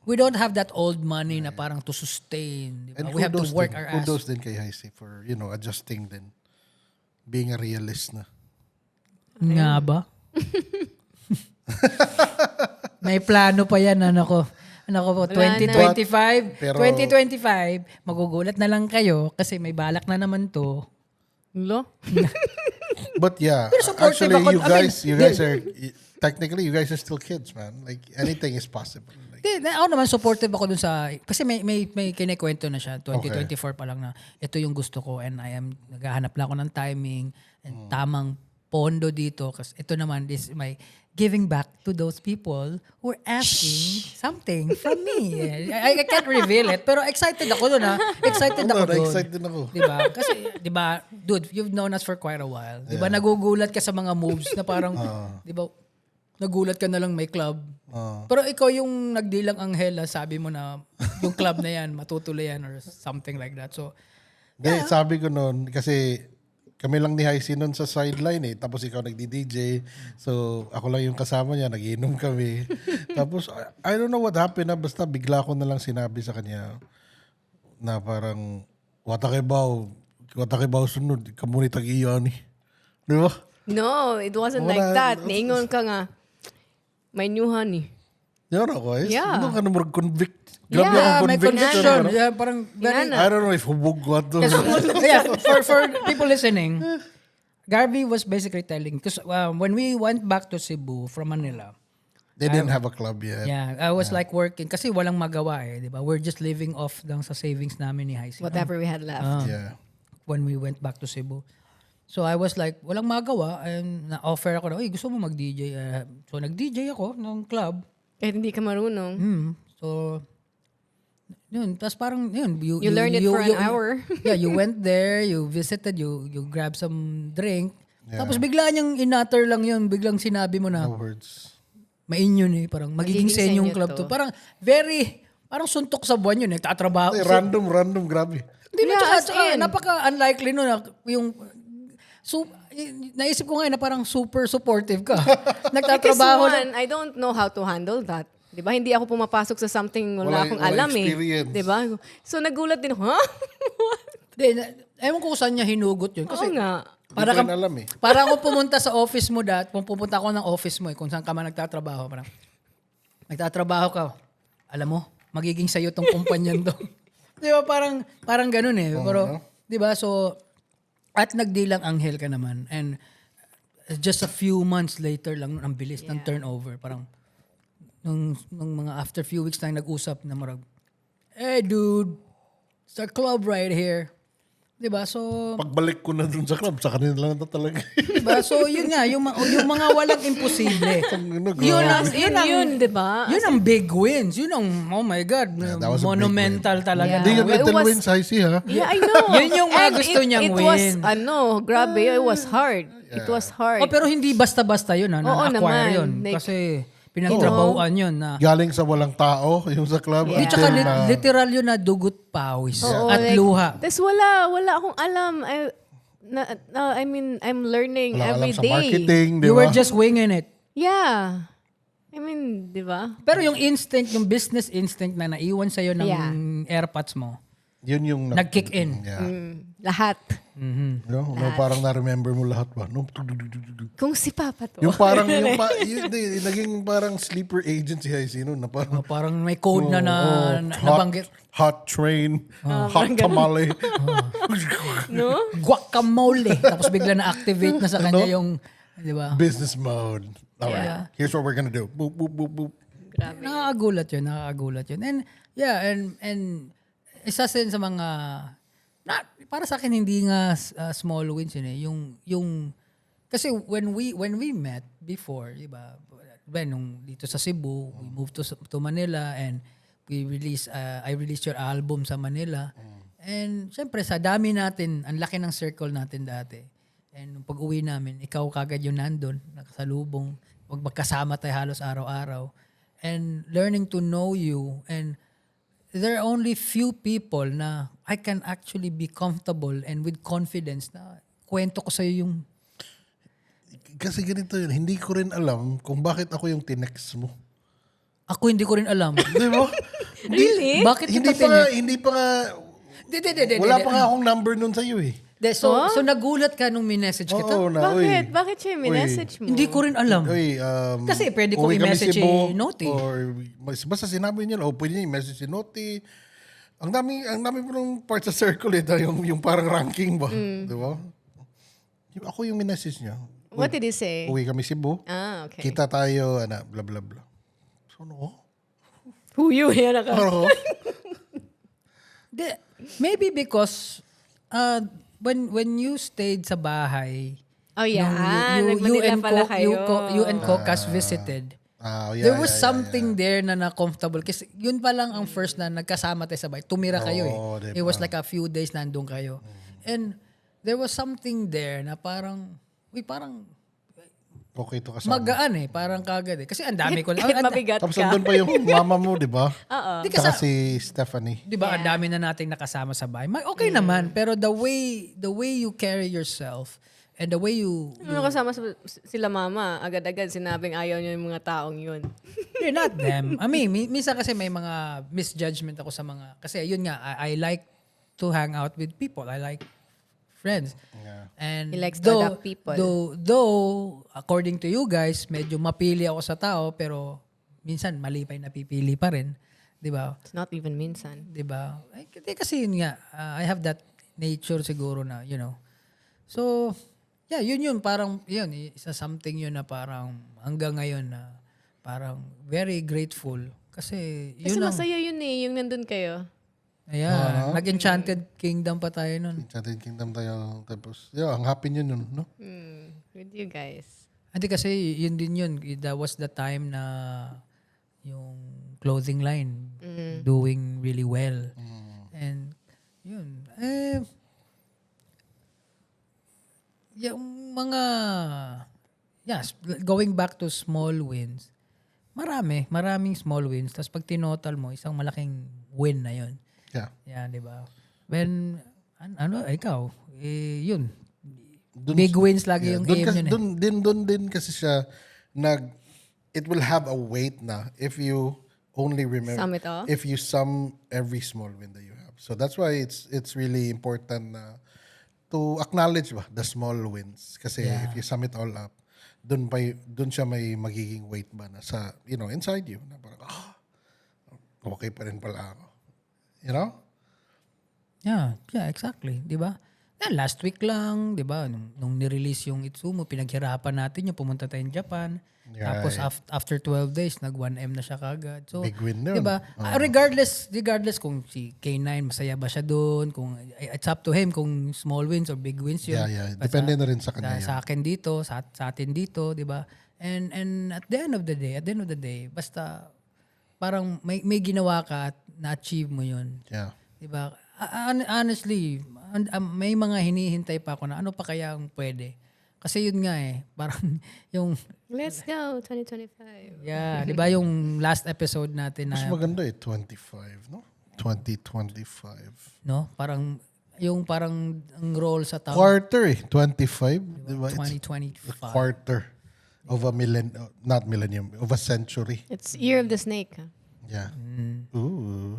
we don't have that old money na parang to sustain. Diba? And We have to work our ass. kudos din kay Heisey for, adjusting din. Being a realist na. Nga ba? May plano pa yan, ano ko. Ano ko po, Wala na. 2025. Pero- 2025, magugulat na lang kayo kasi may balak na naman to. Lo? But yeah, Pero supportive actually, ako. you guys are, technically, you guys are still kids, man. Like, anything is possible. Like, Ako naman supportive ako dun sa, kasi may kinikwento na siya, 2024 pa lang na, ito yung gusto ko and naghahanap lang ako ng timing and tamang pondo dito kasi ito naman is my giving back to those people who are asking something from me. I can't reveal it, pero excited ako dun ha. Excited ako dun. excited ako. Diba? Kasi, diba, dude, you've known us for quite a while. Diba, nagugulat ka sa mga moves na parang, diba, nagulat ka na lang may club. Pero ikaw yung nagdilang anghel, sabi mo na yung club na yan, matutuloy yan or something like that. So, Sabi ko noon, kasi kami lang ni Heisey noon sa sideline eh. Tapos ikaw nagdi-DJ. So, ako lang yung kasama niya. Nagiinom kami. Tapos, I don't know what happened na. Basta bigla ko na lang sinabi sa kanya na parang, watakibaw sunod. Kamu ni tag-iyan eh. Di ba? No, it wasn't like that. Niingon ka nga, may new honey. Yan ako eh. Yeah. Ano ka na convict? Grabe Yeah, akong may conviction. conviction. Ano? Yeah, parang very, Inana. I don't know if hubog ko ato. yeah, for people listening, Garvey was basically telling, because when we went back to Cebu from Manila, They didn't have a club yet. yeah, I was like working, kasi walang magawa eh, di ba? We're just living off lang sa savings namin ni Heisey. Whatever we had left. Yeah. When we went back to Cebu. So I was like, walang magawa, and na-offer ako na, gusto mo mag-DJ? So nag-DJ ako ng club. Kahit hindi ka marunong. So, yun. Tapos parang, yun. You learned it for an hour. Yeah, you went there, you visited, you grabbed some drink. Tapos bigla niyang inatter lang yun. Biglang sinabi mo na, No words. yun eh. Parang magiging Magiging senyong senyo club to. to. Parang parang suntok sa buwan yun eh. Tatrabaho. Random, grabe. Hindi na, Yeah, tsaka, as in. napaka-unlikely nun na yung, naisip ko nga na parang super supportive ka. Because Nagtatrabaho na. one, I don't know how to handle that. 'Di ba? Hindi ako pumapasok sa something wala akong Walang alam experience. 'Di ba? So nagulat din, ha? Ewan ko kung saan niya hinugot yun. Kasi Oo nga. para Hindi ko ka, rin alam eh. para ako pumunta sa office mo kung pupunta ako ng office mo kung saan ka man nagtatrabaho, parang nagtatrabaho ka, alam mo, magiging sa'yo tong kumpanyan to. Di ba? Parang ganun eh. Pero, di ba? So, at nagdilang anghel ka naman. And just a few months later lang, ang bilis ng turnover. Parang, nung mga after few weeks na nag-usap na marag, hey dude, it's our club right here. Diba? So, Pagbalik ko na dun sa club, sa kanila lang na talaga. diba? So, yun nga, yung mga walang imposible. Yun ang- as in yun, 'di ba? Yun ang big wins. Yun ang, oh my God, that was a big monumental talaga. Yeah. Hindi na yung win. It little was- wins, Heisey ha? Yeah, I know. Yun yung mga And gusto niyang it was, win. grabe, it was hard. It was hard. Oh, pero hindi basta-basta yun, Oo na-acquire naman. yun. Like, Kasi pinagtrabahuan yun na. Galing sa walang tao, yung sa club. Di, Yeah. tsaka until na- literal yun na dugot pawis Oo, at like, luha. Tapos wala akong alam. I mean, I'm learning wala every alam sa day. marketing, di You ba? were just winging it. Yeah. I mean, 'di ba? Pero yung instinct, yung business instinct na naiwan sa'yo ng Yeah. airpods mo, Yun yung nag-kick in. Yeah. Lahat. No, parang na-remember mo lahat ba? No, Kung si Papa to. yung parang, naging parang sleeper agent si Heisey nun, na parang, Parang may code na nabanggit. hot train, hot tamale. No? Guacamole. Tapos bigla na-activate na sa kanya yung, di ba? Business mode. Alright, here's what we're gonna do. Boop, boop, boop, boop. Grabe. Nakakagulat yun. And yeah, and isa din sa mga, para sa akin hindi nga small wins yun eh. Yung kasi when we met before, di ba? Nung dito sa Cebu, we moved to Manila and I released your album sa Manila. And syempre sa dami natin, ang laki ng circle natin dati. And nung pag-uwi namin, ikaw kagad yung nandun, nakasalubong, magkasama tayo halos araw-araw. and learning to know you, and there are only few people na I can actually be comfortable and with confidence na kwento ko sa'yo yung Kasi ganito yun, hindi ko rin alam kung bakit ako yung tinext mo. ako hindi ko rin alam. Di ba? Really? Bakit kita Hindi pa nga, wala pa nga akong number nun sa'yo eh. So nagulat ka nung minessage kita? Oo na, uy. Bakit siya yung message mo? Hindi ko rin alam. Uy, Kasi pwede ko uwi kami i-message Cebu, si Noti. Or basta sinabi niya, pwede niya i-message si Noti. Ang dami po ng part sa circle yung parang ranking ba? Di ba? Ako yung minessage niya. What did he say? Uwi kami Cebu. Okay. Kita tayo, bla bla bla. So, ano? Who you? Yan ka. Ano? Maybe because when you stayed sa bahay, Oh yeah. nung you and pala kayo. you and Cocas visited, there was something there na na-comfortable. Kasi yun pa lang ang first na nagkasama tayo sa bahay. Tumira kayo eh. diba? It was like a few days nandun kayo. And there was something there na parang Okay to kasama. magaan eh. Parang kagad eh. Kasi ang dami ko Kahit mabigat Tapos ka. andun pa yung mama mo, di ba? Di Saka kasi, si Stephanie. di ba, ang dami na nating nakasama sa bahay. Okay naman, pero the way you carry yourself and the way you Nung kasama sila mama, agad-agad sinabing ayaw niyo yung mga taong yun. you're not them. I mean, minsan kasi may mga misjudgment ako sa mga, kasi yun nga, I like to hang out with people. I like friends. Yeah. And He likes to adapt people. Though, according to you guys, medyo mapili ako sa tao, pero minsan mali pa yung napipili pa rin. Di ba? It's not even minsan. Di ba? Kasi yun nga, I have that nature siguro na, So, yeah, yun parang, yun, isa something yun na parang hanggang ngayon na parang very grateful. Kasi Kasi yun ang, masaya yun eh, yung nandun kayo. ayan, nag-Enchanted Kingdom pa tayo nun. Enchanted Kingdom tayo. Tapos, ang happy nyo nun, no? With you guys. Hindi kasi yun din yun. That was the time na yung clothing line doing really well. And yun. Yung mga going back to small wins, maraming small wins. Tapos pag tinotal mo, isang malaking win na yun. Yeah. Yan, di ba? When, ikaw, yun. Big wins lagi yung aim yun eh. Dun din kasi siya it will have a weight na if you only remember, Sum it all? if you sum every small win that you have. So that's why it's really important na to acknowledge the small wins. Kasi if you sum it all up, dun siya may magiging weight ba na sa, inside you. Na parang, okay pa rin pala ako. You know? Yeah, exactly. Di ba? Last week lang, di ba? Nung nirelease yung Itsumo, pinaghirapan natin yung pumunta tayong Japan. Yeah, Tapos after 12 days, nag 1M na siya kagad. So, Big win na yun. di ba? Regardless kung si K9 masaya ba siya doon, kung it's up to him kung small wins or big wins yun. Yeah. Depende na rin sa kanya yun. Sa akin dito, sa atin dito, di ba? And at the end of the day, basta parang may ginawa ka at na-achieve mo yun. Yeah. Di ba? Honestly, may mga hinihintay pa ako na ano pa kaya ang pwede. Kasi yun nga parang yung Let's go, 2025. yeah, 'di ba yung last episode natin Mas na maganda 25, no? 2025. no, parang ang role sa taon Quarter 25, di ba? It's 2025. a quarter of a not millennium, of a century. It's Year of the Snake. Huh? Yeah. Ooh,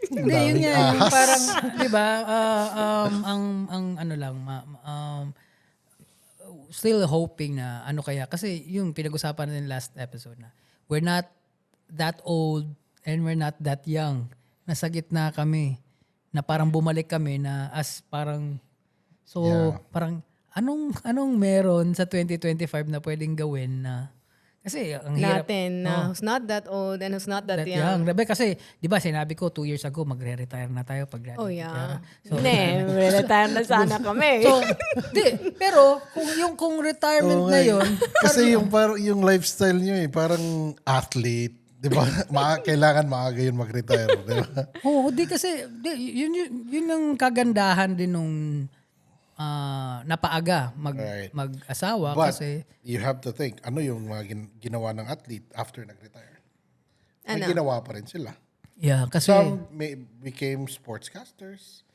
Hindi, yun nga, yung parang, di ba, ang ano lang, still hoping na ano kaya, kasi yung pinag-usapan natin last episode na, we're not that old and we're not that young. Nasa gitna kami, na parang bumalik kami na as parang, so parang, anong meron sa 2025 na pwedeng gawin na, kasi ang hirap. Natin, who's not that old and who's not that young. Grabe kasi, di ba sinabi ko 2 years ago, magre-retire na tayo pag graduate. Oh yeah. So, Retire na sana kami. so, pero kung retirement na yun, Kasi yung lifestyle niyo parang athlete, 'di ba? Kailangan maaga yun mag-retire, 'di ba? di kasi, yun ang kagandahan din nung napaaga Right. mag-asawa But kasi you have to think, ano yung mga ginawa ng athlete after nag-retire? May Ano? ginawa pa rin sila. kasi Became sportscasters.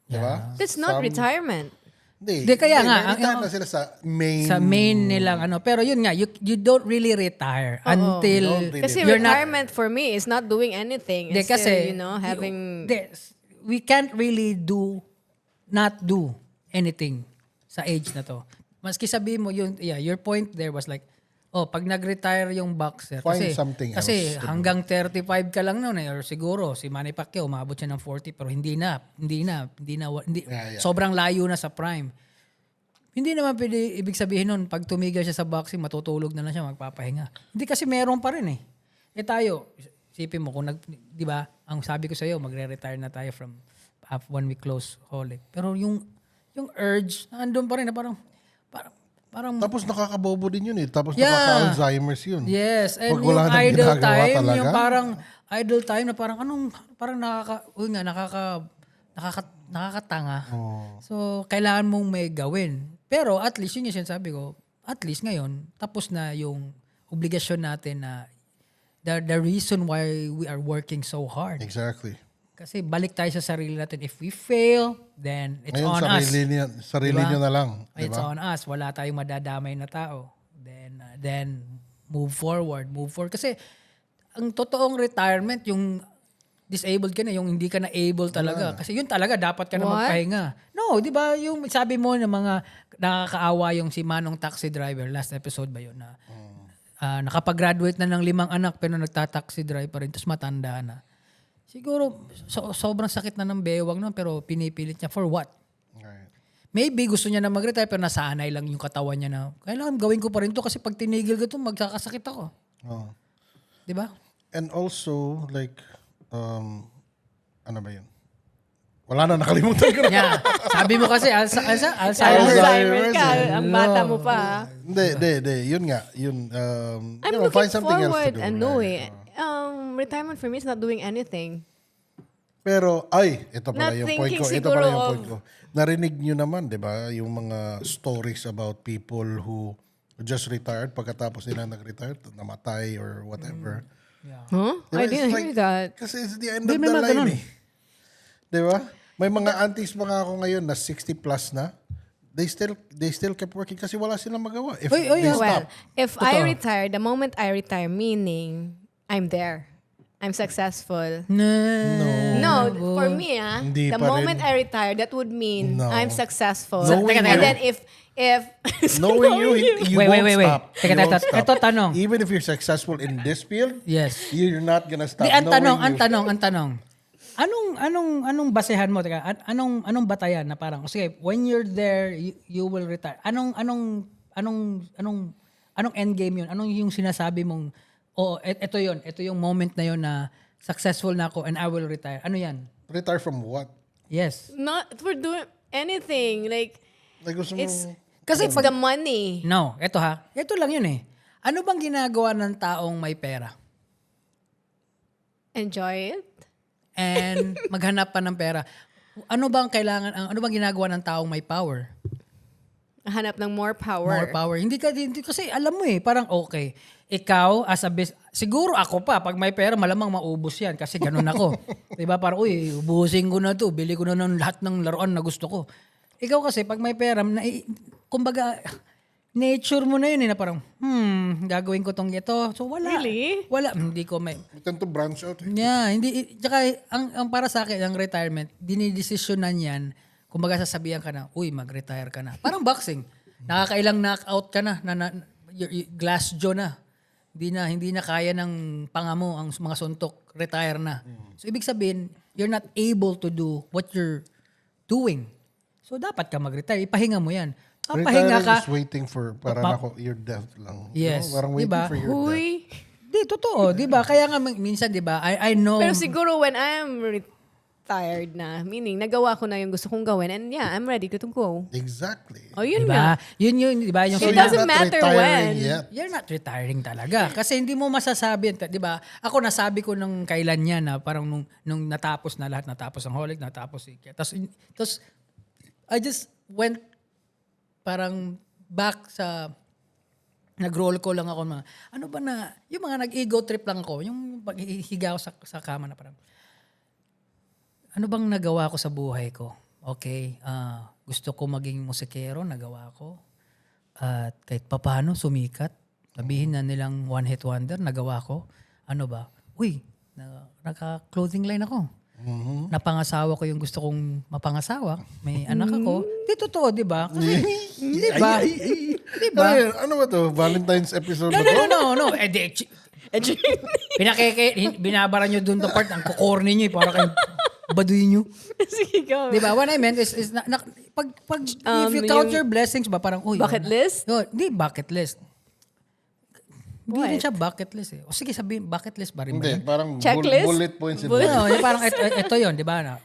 Diba? That's not retirement. Hindi, kaya nga, may retire na sila sa main nilang pero yun nga, you don't really retire until Don't really. Kasi you're not- retirement for me is not doing anything. Hindi, It's still, kasi having... we can't really not do anything sa age na to. Maski sabihin mo your point there was like, pag nag-retire yung boxer Find something kasi else to do. hanggang 35 ka lang noon or siguro si Manny Pacquiao umabot siya ng 40 pero hindi Yeah. sobrang layo na sa prime. Hindi naman pwede ibig sabihin nun pag tumigil siya sa boxing matutulog na lang siya magpapahinga. Hindi kasi meron pa rin eh. Tayo isipin mo kung 'di ba? Ang sabi ko sa iyo magre-retire na tayo from when we close Holic. Pero yung urge nandoon pa rin na parang Tapos nakakabobo din yun eh. Tapos Yeah. nakaka-Alzheimer's yun. yes, and Pag wala yung nang idle ginagawa time, talaga. yung parang idle time na parang nakakatanga. So, kailangan mong may gawin. Pero at least, yun yung sinasabi ko, at least ngayon, tapos na yung obligasyon natin na the reason why we are working so hard. Exactly. Kasi balik tayo sa sarili natin. If we fail, then it's Ngayon, on us. sarili Diba? nyo na lang. It's Diba? on us. Wala tayong madadamay na tao. Then move forward. Kasi ang totoong retirement, yung disabled ka na, yung hindi ka na able talaga. Kasi yun talaga, dapat ka na What? magpahinga. No, di ba? Yung sabi mo ng mga nakakaawa yung si Manong taxi driver, last episode ba yun na nakapag-graduate na ng 5 anak pero nagtataxi drive pa rin tapos matanda na. Siguro, sobrang sakit na ng bewang nun pero pinipilit niya. For what? Right. Maybe gusto niya na mag-retire pero nasanay lang yung katawan niya na kailangan gawin ko pa rin to kasi pag tinigil ko to magkakasakit ako. Oh. Di ba? And also, like, ano ba yun? Wala na, nakalimutan ko na. Yeah. Sabi mo kasi Alzheimer's. Alzheimer ka. eh. Ang bata mo pa. Hindi. Yun nga. Yun, I'm find looking something else to forward. do. Ano right? retirement for me is not doing anything. Pero, ito pala Not yung point ko. thinking Ito pala yung siguro point ko. Narinig nyo naman, di ba, yung mga stories about people who just retired, pagkatapos nila nag-retire, namatay or whatever. Huh? Diba? I It's didn't like- hear that. Kasi it's the end Hindi, of may the mga line ganun. eh. Di ba? May mga aunties pa nga ako ngayon na 60 plus na. They still kept working kasi wala silang magawa. If Oy, they yeah. Well, stop. if Totoo. I retire, the moment I retire, meaning I'm there. I'm successful. No, for me, Hindi the pa moment rin. I retire, that would mean No. I'm successful. Knowing and you- then if Knowing you Wait, won't wait. stop. Teka, You won't teka, stop. ito tanong. Even if you're successful in this field, Yes. you're not gonna stop. Ang knowing tanong. Anong basehan mo? Teka, anong batayan na parang, sige, when you're there, you will retire. Anong end game yun? Anong yung sinasabi mong, ito yung moment na yun na successful na ako and I will retire. Ano yan? Retire from what? Yes. not for doing anything, like Like gusto mo, it's Kasi it's the money. No, ito lang yun eh. Ano bang ginagawa ng taong may pera? Enjoy it. And maghanap pa ng pera. Ano bang ginagawa ng taong may power? Hanap ng more power. More power. Hindi kasi alam mo parang okay. Ikaw as a siguro ako pa pag may pera malamang maubos yan kasi ganun ako. 'Di ba? Parang ubusin ko na 'to, bili ko na ng lahat ng laruan na gusto ko. Ikaw kasi pag may pera, kumbaga nature mo na yun na parang gagawin ko tong ito. So wala. Really? Wala, hindi ko may we tend to branch out. Yeah, hindi tsaka ang para sa akin ang retirement, dinidesisyonan yan. Kumbaga sasabihan ka na, mag-retire ka na. Parang boxing. Nakakailang knockout ka na glass jaw na. Hindi na kaya ng panga mo ang mga suntok, retire na. So ibig sabihin, you're not able to do what you're doing. So dapat ka mag-retire, ipahinga mo yan. Pahinga Retiring ka. is waiting for, parang ako, your death lang. Yes. Parang waiting Diba? for your death. Huy. Di, totoo, di ba? Kaya nga minsan, di ba, I know. Pero siguro when I'm retired na, meaning nagawa ko na yung gusto kong gawin and I'm ready to go. Exactly. Oh, yun nga. Diba? Yun, di ba? Yung It you're doesn't not matter retiring when. yet. You're not retiring talaga. Kasi hindi mo masasabi, di ba? Ako nasabi ko nung kailan niya na parang nung natapos na lahat, natapos ang Holic, natapos si Kia. Tapos went parang back sa nag-roll ko lang ako ano ba na, yung mga nag-ego trip lang ako, yung paghihiga ako sa kama na parang, ano bang nagawa ko sa buhay ko? Okay, gusto ko maging musikero, nagawa ko. At kahit papaano, sumikat. Sabihin na nilang one hit wonder, nagawa ko. Ano ba? Uy, naka-clothing line ako. Napangasawa ko yung gusto kong mapangasawa. May anak ako. Di totoo, di ba? Kasi, di ba? Di ba? Ay, ano ba to? Valentine's episode ba to? No. Binabara nyo dun to part, ang kukorni nyo, para kayong baduy nyo. Sige, go. Di ba? What I meant is pag if you count your blessings ba, parang, uy. Bucket list? Hindi bucket list. Hindi What? rin siya bucket list eh. O sige, sabihin, bucket list ba rin ba Hindi, yun? parang Checklist? bullet points in Bullet- life. No, yung parang ito yun, di ba?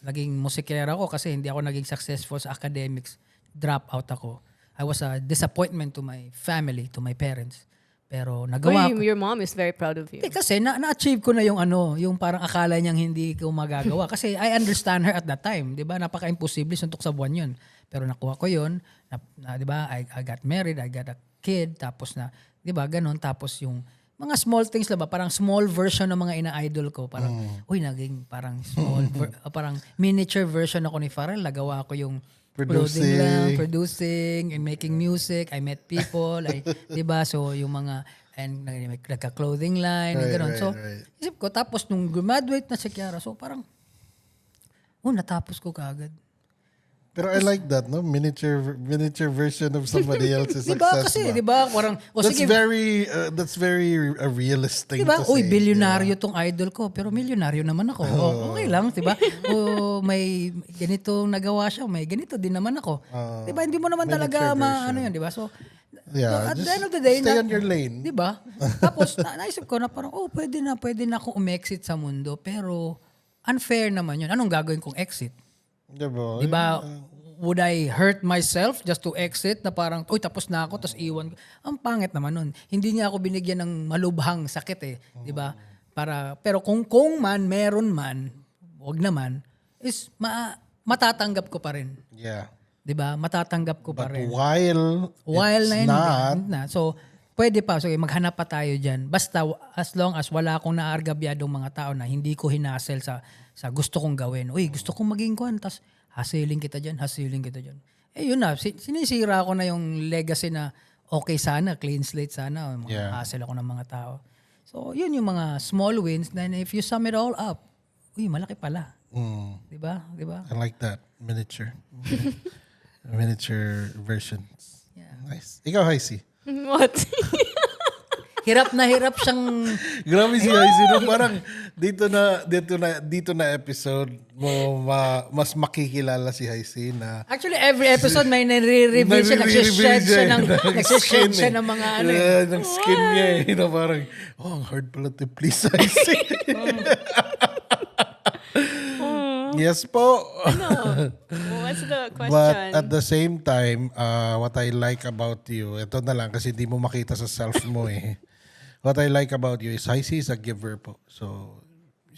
Naging musikera ako kasi hindi ako naging successful sa academics. Drop out ako. I was a disappointment to my family, to my parents. Pero nagawa ko. Your mom is very proud of you. Kasi na-achieve ko na yung parang akala niyang hindi ko magagawa. Kasi I understand her at that time. Di ba? Napaka-imposible, suntok sa buwan yun. Pero nakuha ko yun. Di ba? I got married, I got a kid. Tapos na, di ba? Ganon. Tapos yung mga small things lang ba? Parang small version ng mga ina-idol ko. Parang, uy, naging parang small, parang miniature version ako ni Pharrell. Nagawa ko yung clothing lang, producing, and making music. I met people. Di ba? So, yung mga, and nagka-clothing line, and gano'n. So, isip ko, tapos nung graduate na si Kiara, so parang, natapos ko kaagad. Pero I like that, no? Miniature version of somebody else's Di ba? success. Kasi, ba? di ba? Parang, That's very a realist thing di ba? to Uy, say. bilyonaryo tong idol ko, pero milyonaryo naman ako. Okay lang, di ba? May ganito nagawa siya, may ganito din naman ako. Di ba? Hindi mo naman talaga ano yun, di ba? So, Yeah, at just the end of the day, stay on your lane. di ba? Tapos, naisip ko na parang, pwede na ako umexit sa mundo, pero unfair naman yun. Anong gagawin kong exit? Diba? Di ba? Would I hurt myself just to exit na parang, tapos na ako, tapos iwan ko. Ang pangit naman nun. Hindi niya ako binigyan ng malubhang sakit eh. Di ba? Pero kung meron man, wag naman, is matatanggap ko pa rin. Yeah. Di ba? Matatanggap ko pa But rin. while Na it's yun, not, na. So, pwede pa. So, maghanap pa tayo dyan. Basta, as long as wala akong naargabyadong mga tao na hindi ko hinasel sa gusto kong gawin. Uy, gusto kong maging kuhan, tas hasiling kita dyan. Yun na. Sinisira ko na yung legacy na okay sana, clean slate sana. Hassle ako ng mga tao. So, yun yung mga small wins. Then, if you sum it all up, uy, malaki pala. Diba? I like that. Miniature versions. Yeah. Nice. Ikaw, Heisy. What? Hirap siyang... Grabe si Heisy. No? Parang dito na episode mo mas makikilala si Heisy na Actually, every episode may nare-reveal siya, nagsished siya ng mga ano. Ng skin niya eh. You know, parang, ang hard pala to please Heisy. Yes po. What's the question? But at the same time, what I like about you, ito na lang kasi di mo makita sa self mo eh. What I like about you is Heisy is a giver po. So,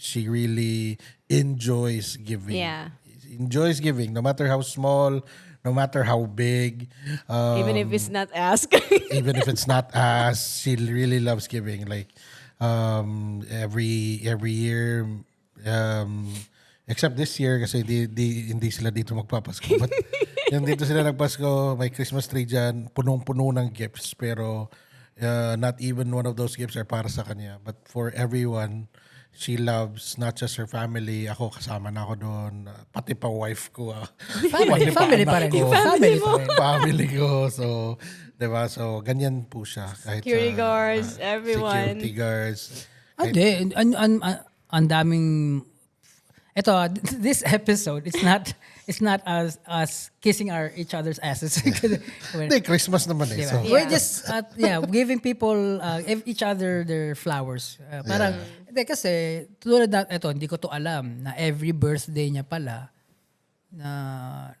she really enjoys giving. Yeah. Enjoys giving, no matter how small, no matter how big. Even if it's not asked. Even if it's not asked, she really loves giving. Like, every year, except this year kasi hindi sila dito magpapasko. But yung dito sila nagpasko, may Christmas tree dyan, punong-puno ng gifts. Pero not even one of those gifts are para sa kanya. But for everyone, she loves not just her family. Ako, kasama na ako doon. Pati pa wife ko. Family pa rin. Family ko. So, diba? So, ganyan po siya. Kahit Security guards, everyone. Security guards. Hindi. Ang daming... Ito, this episode, it's not us kissing each other's asses. Hindi, Christmas naman eh. So, We're just giving people each other their flowers. Parang hindi kasi tulad na ito, hindi ko to alam na every birthday niya pala na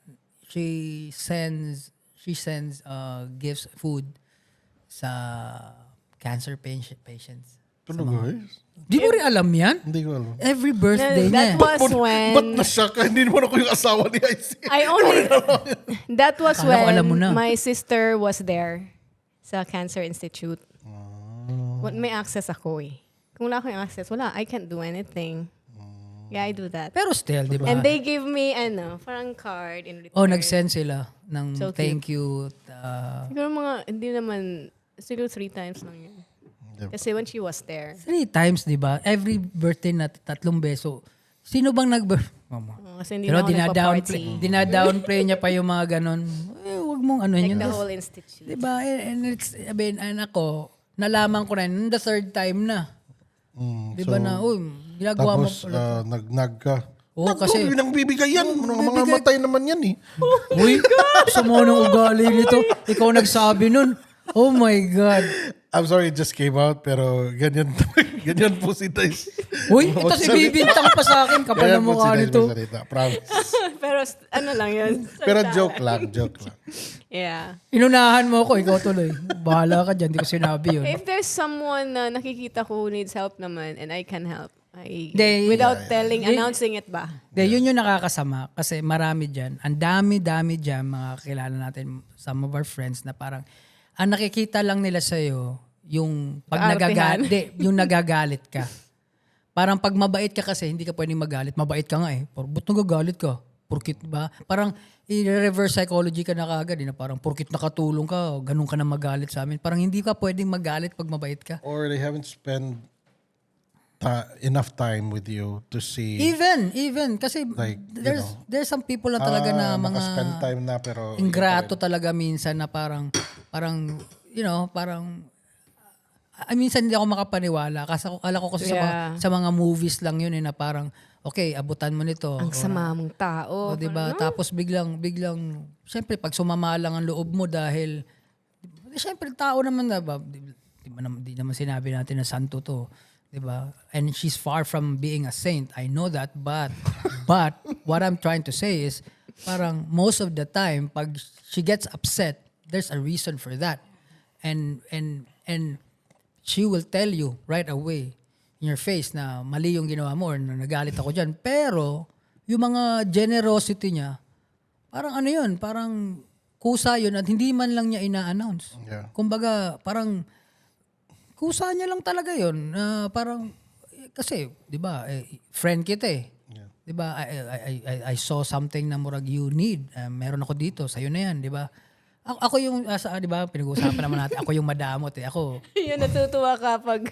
she sends gifts, food sa cancer patients. Ano guys? Di mo rin alam yan? Hindi ko alam. Every birthday That niya. was Ba't when na-shock ka? Hindi naman ako yung asawa ni IC. that was Akala ko alam mo when na. my sister was there sa Cancer Institute. May access ako eh. Kung wala akong access, wala. I can't do anything. Yeah, I do that. Pero still, di ba? And they give me, parang card in return. Oh, nag-send sila ng So cute. thank you. Siguro hindi naman, siguro 3 times lang yun. Yep. Kasi when she was there. 3 times, di ba? Every birthday na 3 beso. Sino bang Mama. Kasi hindi Pero na ako nagpa-party. dinadownplay niya pa yung mga ganon. Wag mong ano Like yun. the whole institute. Di ba? And it's, ako, nalaman ko rin, the 3rd time na. Di ba na, ginagawa mo Tapos, pala. nag-nag ka. Oo, kasi, Yun ang bibigay yan. Mga matay naman yan eh. uy, sa mo ng ugali nito. Ikaw nagsabi nun. Oh my God. I'm sorry, it just came out, pero ganyan ganyan po si Dice. Uy, ito si bibintang pa sa akin. Kapal na Ganyan po mukha si Dice nito. magsalita, promise. Pero lang yun. Pero joke lang. Yeah. Inunahan mo ako, ikaw tuloy. Bahala ka dyan, di ko sinabi yun. If there's someone na nakikita ko who needs help naman and I can help, They- announcing it ba? Yun yung nakakasama. Kasi marami dyan. Ang dami-dami dyan, mga kilala natin, some of our friends, na parang, ang nakikita lang nila sa'yo, yung pag Kaartehan. yung nagagalit ka. Parang pag mabait ka kasi, hindi ka pwedeng magalit. Mabait ka nga eh. Parang, ba't nagagalit ka? Purkit ba? Parang, i-reverse psychology ka na kagad. Na parang, purkit nakatulong ka, ganun ka na magalit sa amin. Parang hindi ka pwedeng magalit pag mabait ka. Or they haven't spent enough time with you to see Even. Kasi Like, there's some people na talaga na mga maka-spend time na pero ingrato talaga minsan na parang, minsan hindi ako makapaniwala kasi akala ko kasi Yeah. sa mga movies lang yun na parang, okay, abutan mo nito. Ang sama mong tao. O, diba? Tapos biglang, syempre pag sumama lang ang loob mo dahil, syempre tao naman na ba, di naman sinabi natin na santo to. Diba? And she's far from being a saint. I know that, but what I'm trying to say is, parang most of the time, pag she gets upset, there's a reason for that. And she will tell you right away in your face na mali yung ginawa mo or na nagalit ako dyan. Pero, yung mga generosity niya, parang ano yun, parang kusa yun at hindi man lang niya ina-announce. Yeah. Kumbaga, parang kusa niya lang talaga yun. Parang, kasi, di ba, friend kita eh. Yeah. Di ba, I saw something na murag you need. Meron ako dito, sa'yo na yan, di ba? Ako yung, di ba, pinag-uusapan naman natin, ako yung madamot eh. Ako, Yun, natutuwa ka pag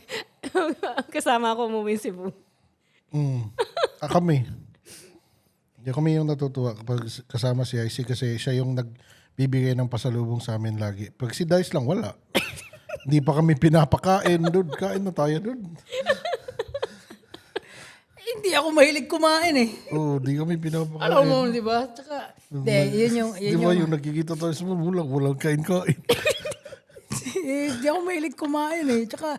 kasama ko umuwi si Cebu. Kami. Kami yung natutuwa kapag kasama si IC kasi siya yung nagbibigay ng pasalubong sa amin lagi. Pag si Dice lang, wala. Hindi pa kami pinapakain, dude. Kain na tayo, dude. hindi ako mahilig kumain eh. Oo, di kami pinapakain. Alam mo, di ba? Tsaka, yun Di ba yung nakikita tayo sa magulang, walang kain-kain. Hindi ako mahilig kumain eh. Tsaka,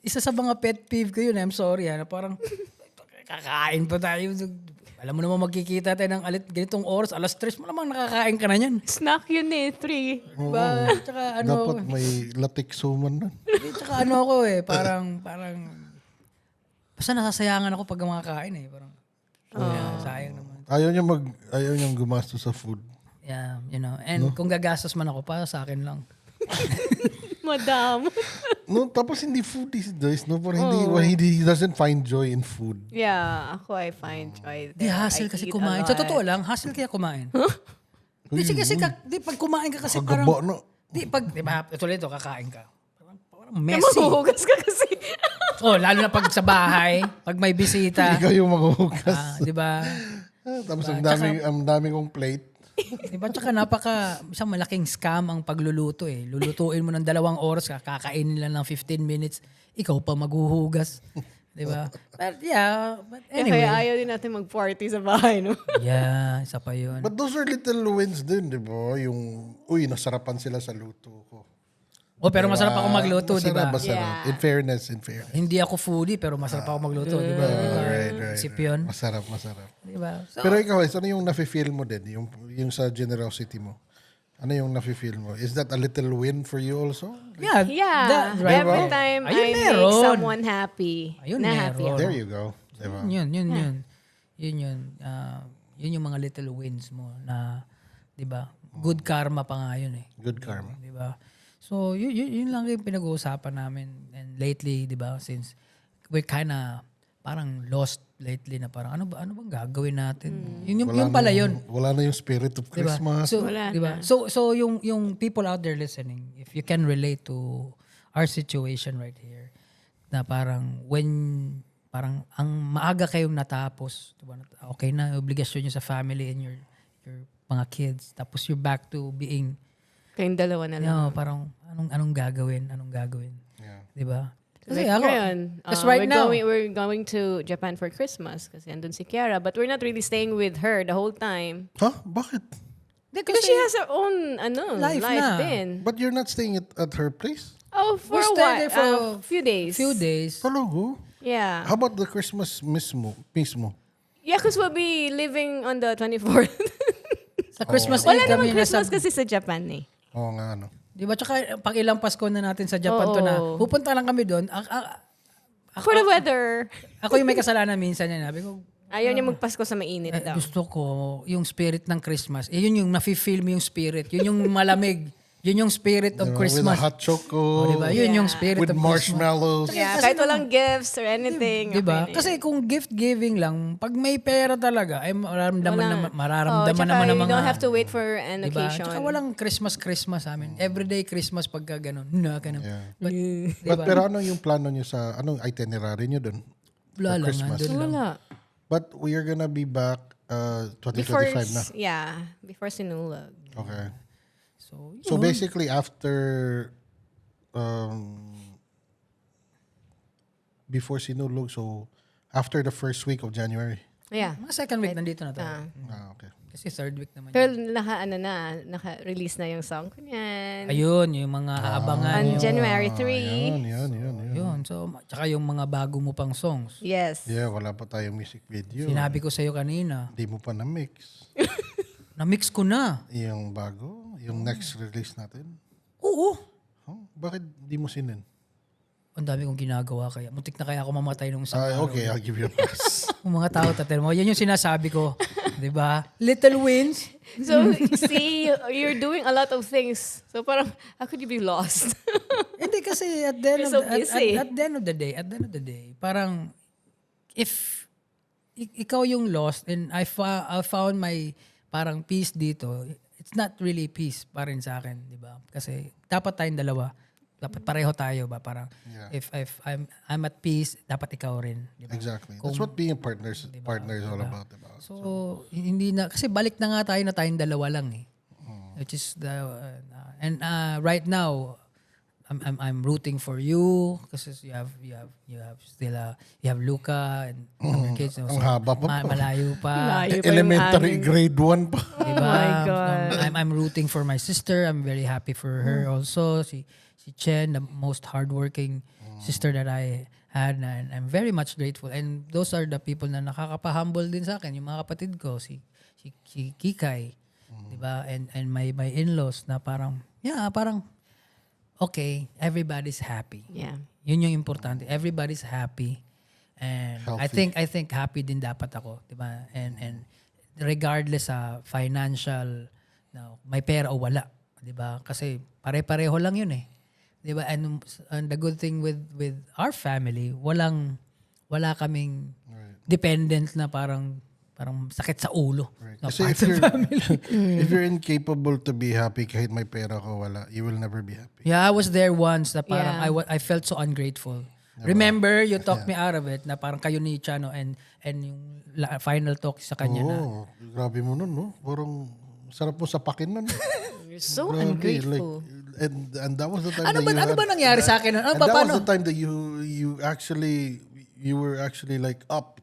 isa sa mga pet peeve ko yun, I'm sorry na parang, kakain pa tayo. Alam mo naman magkikita tayo ng ganitong oras, 3:00 mo naman nakakain ka na yan. Snack yun 3. Diba? Tsaka Dapat may latik suman na. tsaka ako eh, parang, basta nasasayangan ako pag makakain eh. Parang, sayang naman. Ayaw niyang gumastos sa food. Yeah, and kung gagastos man ako, para sa akin lang. Madam. No, tapos hindi foodie si Dice, no? Parang he doesn't find joy in food. Yeah, ako I find joy Di there. hassle I kasi eat kumain. a Sa lot. totoo lang, hassle kaya kumain. Di kasi pag kumain ka kasi Kagaba, parang, no? di ba, tuloy ito, kakain ka. Parang messy. Mahuhugas ka kasi. Lalo na pag sa bahay, pag may bisita. Ikaw yung maghuhugas. Di ba? Tapos ang dami kong plate. Di ba? Tsaka isang malaking scam ang pagluluto eh. Lulutuin mo ng 2 oras, kakainin nila ng 15 minutes, ikaw pa maghuhugas. Di ba? But anyway. Kaya ayaw din natin mag-party sa bahay, no? Yeah, isa pa yun. But those are little wins din, di ba? Yung, nasarapan sila sa luto ko. Pero masarap ako magluto, di ba? Masarap. Yeah. In fairness. Hindi ako foodie, pero masarap ako magluto, di ba? Right. Isip yun. Masarap. Di ba? So, Pero ikaw, ano yung nafe-feel mo din? Yung sa generosity mo? Ano yung nafe-feel mo? Is that a little win for you also? Yeah. Yeah. right Every there. time Ayun, I make meron. someone happy, Ayun, happy meron. ako. There you go. Diba? Yun yung mga little wins mo na, 'di ba? Good karma pa nga yun eh. Good karma. 'Di ba? So, yun lang yung pinag-uusapan namin. And lately, 'di ba, since we're kinda parang lost lately na parang ano bang gagawin natin? Yun pala yun. Wala na yung spirit of Diba? Christmas. So, Wala diba? So yung people out there listening, if you can relate to our situation right here, na parang parang ang maaga kayong natapos, diba? Okay na obligasyon niyo sa family and your mga kids, tapos you're back to being, Kayong dalawa na lang. parang anong gagawin? Yeah. 'Di ba? Kasi Like ako, ngayon, kasi right now, we're going to Japan for Christmas kasi andun si Kiara, but we're not really staying with her the whole time. Huh? Bakit? Because she has her own Life life na. din. But you're not staying at her place? Oh, for We're a staying while. there for Few days. few days. Talaga? Yeah. How about the Christmas mismo? Yeah, because we'll be living on the 24th. Sa Christmas Wala Eve kami naman Christmas nasa, kasi sa Japan eh. Oo nga, ano. 'di ba? Tsaka pag ilang Pasko na natin sa Japan to na, Oo. pupunta lang kami doon. For the weather. Ako yung may kasalanan minsan yan. Sabi ko, Ayaw niya magpasko sa mainit daw. gusto ko yung spirit ng Christmas. Yun yung nafe-feel mo yung spirit. Yun yung malamig. Yun yung spirit of Diba? Christmas. With a hot choco. Diba? Yun yung spirit With of Christmas. marshmallows. Yeah, kahit walang gifts or anything. Diba? okay na yun. Kasi kung gift giving lang, pag may pera talaga, ay mararamdaman tsaka naman ng mga... you don't have to wait for an Diba? occasion. Tsaka walang Christmas sa amin. Everyday Christmas pagka ganun. Ganun. Yeah. But, But pero ano yung plano nyo anong itinerary nyo dun? wala lang. Christmas. Andun lang. Wala. But we are gonna be back 2025 Before, na. yeah, before Sinulog. Okay. So, So yun. basically after before Sinulog, so after the first week of January. Yeah. Mga second week nandito na tayo. Okay. Kasi third week naman. Pero naka-release na yung song ko niyan. Ayun, yung mga aabangan. On yung, January 3. Yun. Yun. So, tsaka yung mga bago mo pang songs. Yes. Yeah, wala pa tayong music video. Sinabi ko sa'yo kanina, Hindi mo pa na-mix. na-mix ko na. Yung bago, yung next release natin. Oo. Huh? Bakit di mo sinin? Ang dami kong ginagawa kaya. Muntik na kaya ako mamatay nung isang araw. Okay, I'll give you a pass. Yung mga tao tatel mo. Yan yung sinasabi ko. 'Di ba? Little wins. So, see, you're doing a lot of things. So, parang, how could you be lost? Hindi kasi at the end You're of so busy. at the end of the day, parang if ikaw yung lost and I found my parang peace dito, it's not really peace pa rin sa akin, 'di ba? Kasi dapat tayong dalawa. Dapat pareho tayo ba parang Yeah. if I'm at peace, dapat ikaw rin, 'di ba? Exactly. That's what being a partner is all about. Diba? So hindi na kasi balik na nga tayo na tayong dalawa lang eh. Which is right now I'm rooting for you kasi you have Luca and your kids. Ang haba pa. Malayo pa. Malayo. Iba yung Elementary aming- grade 1 pa. Diba? Oh my God. I'm rooting for my sister. I'm very happy for her also. Si Chen, the most hardworking sister that I had, and I'm very much grateful. And those are the people na nakakapahumble din sa akin, yung mga kapatid ko, si Kikay, 'di ba? And my in-laws na parang okay, everybody's happy. Yeah. Yun yung importante. Everybody's happy. And Healthy. I think happy din dapat ako, 'di ba? And regardless sa financial, may pera o wala, 'di ba? Kasi pare-pareho lang 'yun eh. 'Di ba? And the good thing with our family, wala kaming dependent na parang sakit sa ulo. Right. na Kasi part if of you're, family. if you're incapable to be happy kahit may pera ka wala, you will never be happy. Yeah, I was there once na parang Yeah. I felt so ungrateful. Remember, you talked me out of it na parang kayo ni Chano and yung final talk sa kanya na Oo, grabe mo nun, no? Parang sarap mo sapakin nun. You're so Grabe, ungrateful. and that was the time ano that ba nangyari sa akin? and Ano that paano? was the time that you were actually like up.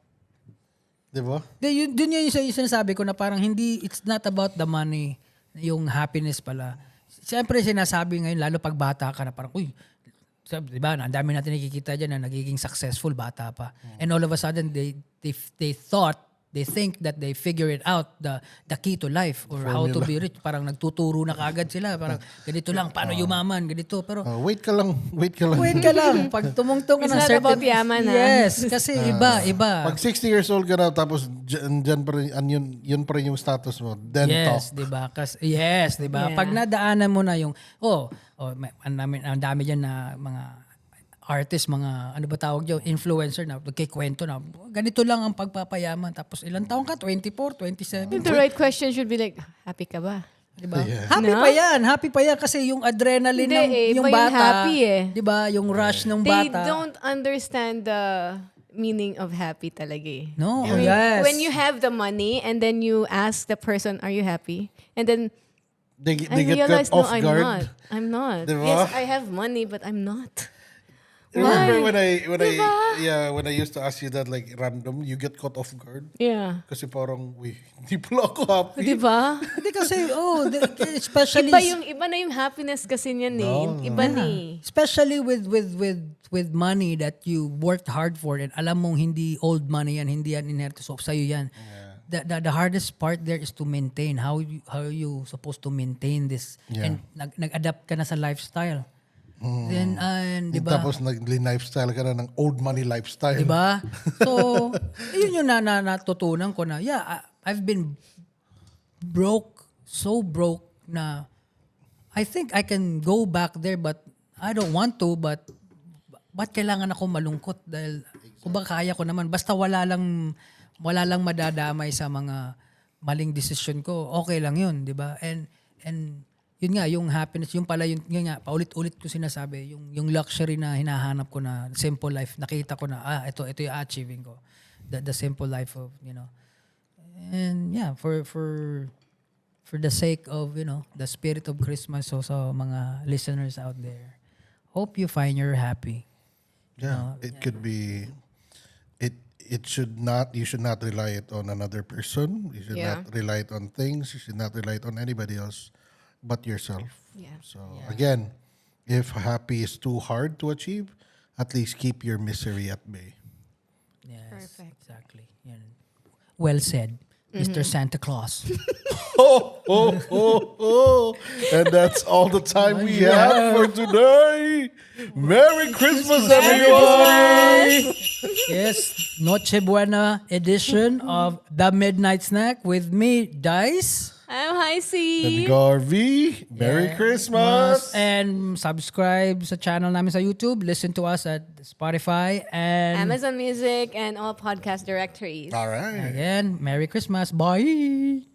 Diba? Yun yung sinasabi ko na parang it's not about the money, yung happiness pala. Siyempre sinasabi ngayon, lalo pag bata ka na parang, di ba, ang dami natin nakikita dyan na nagiging successful bata pa. And all of a sudden, they thought they think that they figure it out, the key to life or how to be rich. Parang nagtuturo na kaagad sila. Parang ganito lang, paano yumaman, ganito. Pero Wait ka lang. wait ka lang. Pag tumungtong ka It's ng not certain... about yaman, ha? Yes, kasi iba. Pag 60 years old ka na, tapos dyan pa rin, yun pa rin yung status mo. Then Yes, talk. 'di ba? Yes, 'di ba? Yeah. Pag nadaanan mo na yung ang dami diyan na mga artist, mga ano ba tawag diyo, influencer na nagkikwento na ganito lang ang pagpapayaman tapos ilang taon ka? 24, 27. The right question should be like, happy ka ba? 'Di ba? Yeah. Happy pa yan kasi yung adrenaline Hindi ng yung iba yung bata, happy eh. 'di ba? Yung rush ng They bata. don't understand the meaning of happy talaga eh. No, I mean, yes. when you have the money and then you ask the person, are you happy? And then They I get realize, caught no, off I'm guard. not. I'm not. Diba? Yes, I have money, but I'm not. Remember Why? when I used to ask you that like random, you get caught off guard? Yeah. Kasi parang, hindi pala ako happy. Di ba? Hindi kasi especially Iba na yung happiness kasi niyan eh. Iba ni. especially with money that you worked hard for and alam mong hindi old money yan, hindi yan inheritance of sa'yo yan. The hardest part there is to maintain how you supposed to maintain this and nag-adapt ka na sa lifestyle. Then and 'di ba? Tapos nag-lifestyle ka na ng old money lifestyle. 'Di ba? So, yun yung natutunan ko na, I've been so broke na I think I can go back there but I don't want to, but kailangan ako malungkot dahil kung ba kaya ko naman basta wala lang madadamay sa mga maling decision ko, okay lang yun, 'di ba? And yun nga, yung happiness, yung pala, yun nga, paulit-ulit ko sinasabi, yung luxury na hinahanap ko na simple life, nakita ko na, ito yung achieving ko. The simple life of, and yeah, for the sake of, the spirit of Christmas, so sa mga listeners out there, hope you find you're happy. Yeah, it could be, you should not rely it on another person. You should not rely it on things. You should not rely it on anybody else but yourself. Yeah. So again, if happy is too hard to achieve, at least keep your misery at bay. Yes, Perfect. exactly. Yan. Well said, Mr. Santa Claus. And that's all the time we have for today. Merry Christmas, everyone! Yes, Noche Buena edition of The Midnight Snack with me, Dice. I'm High And C. Garvey, Merry Christmas! And subscribe sa channel namin sa YouTube. Listen to us at Spotify. And Amazon Music and all podcast directories. All right. again, Merry Christmas. Bye!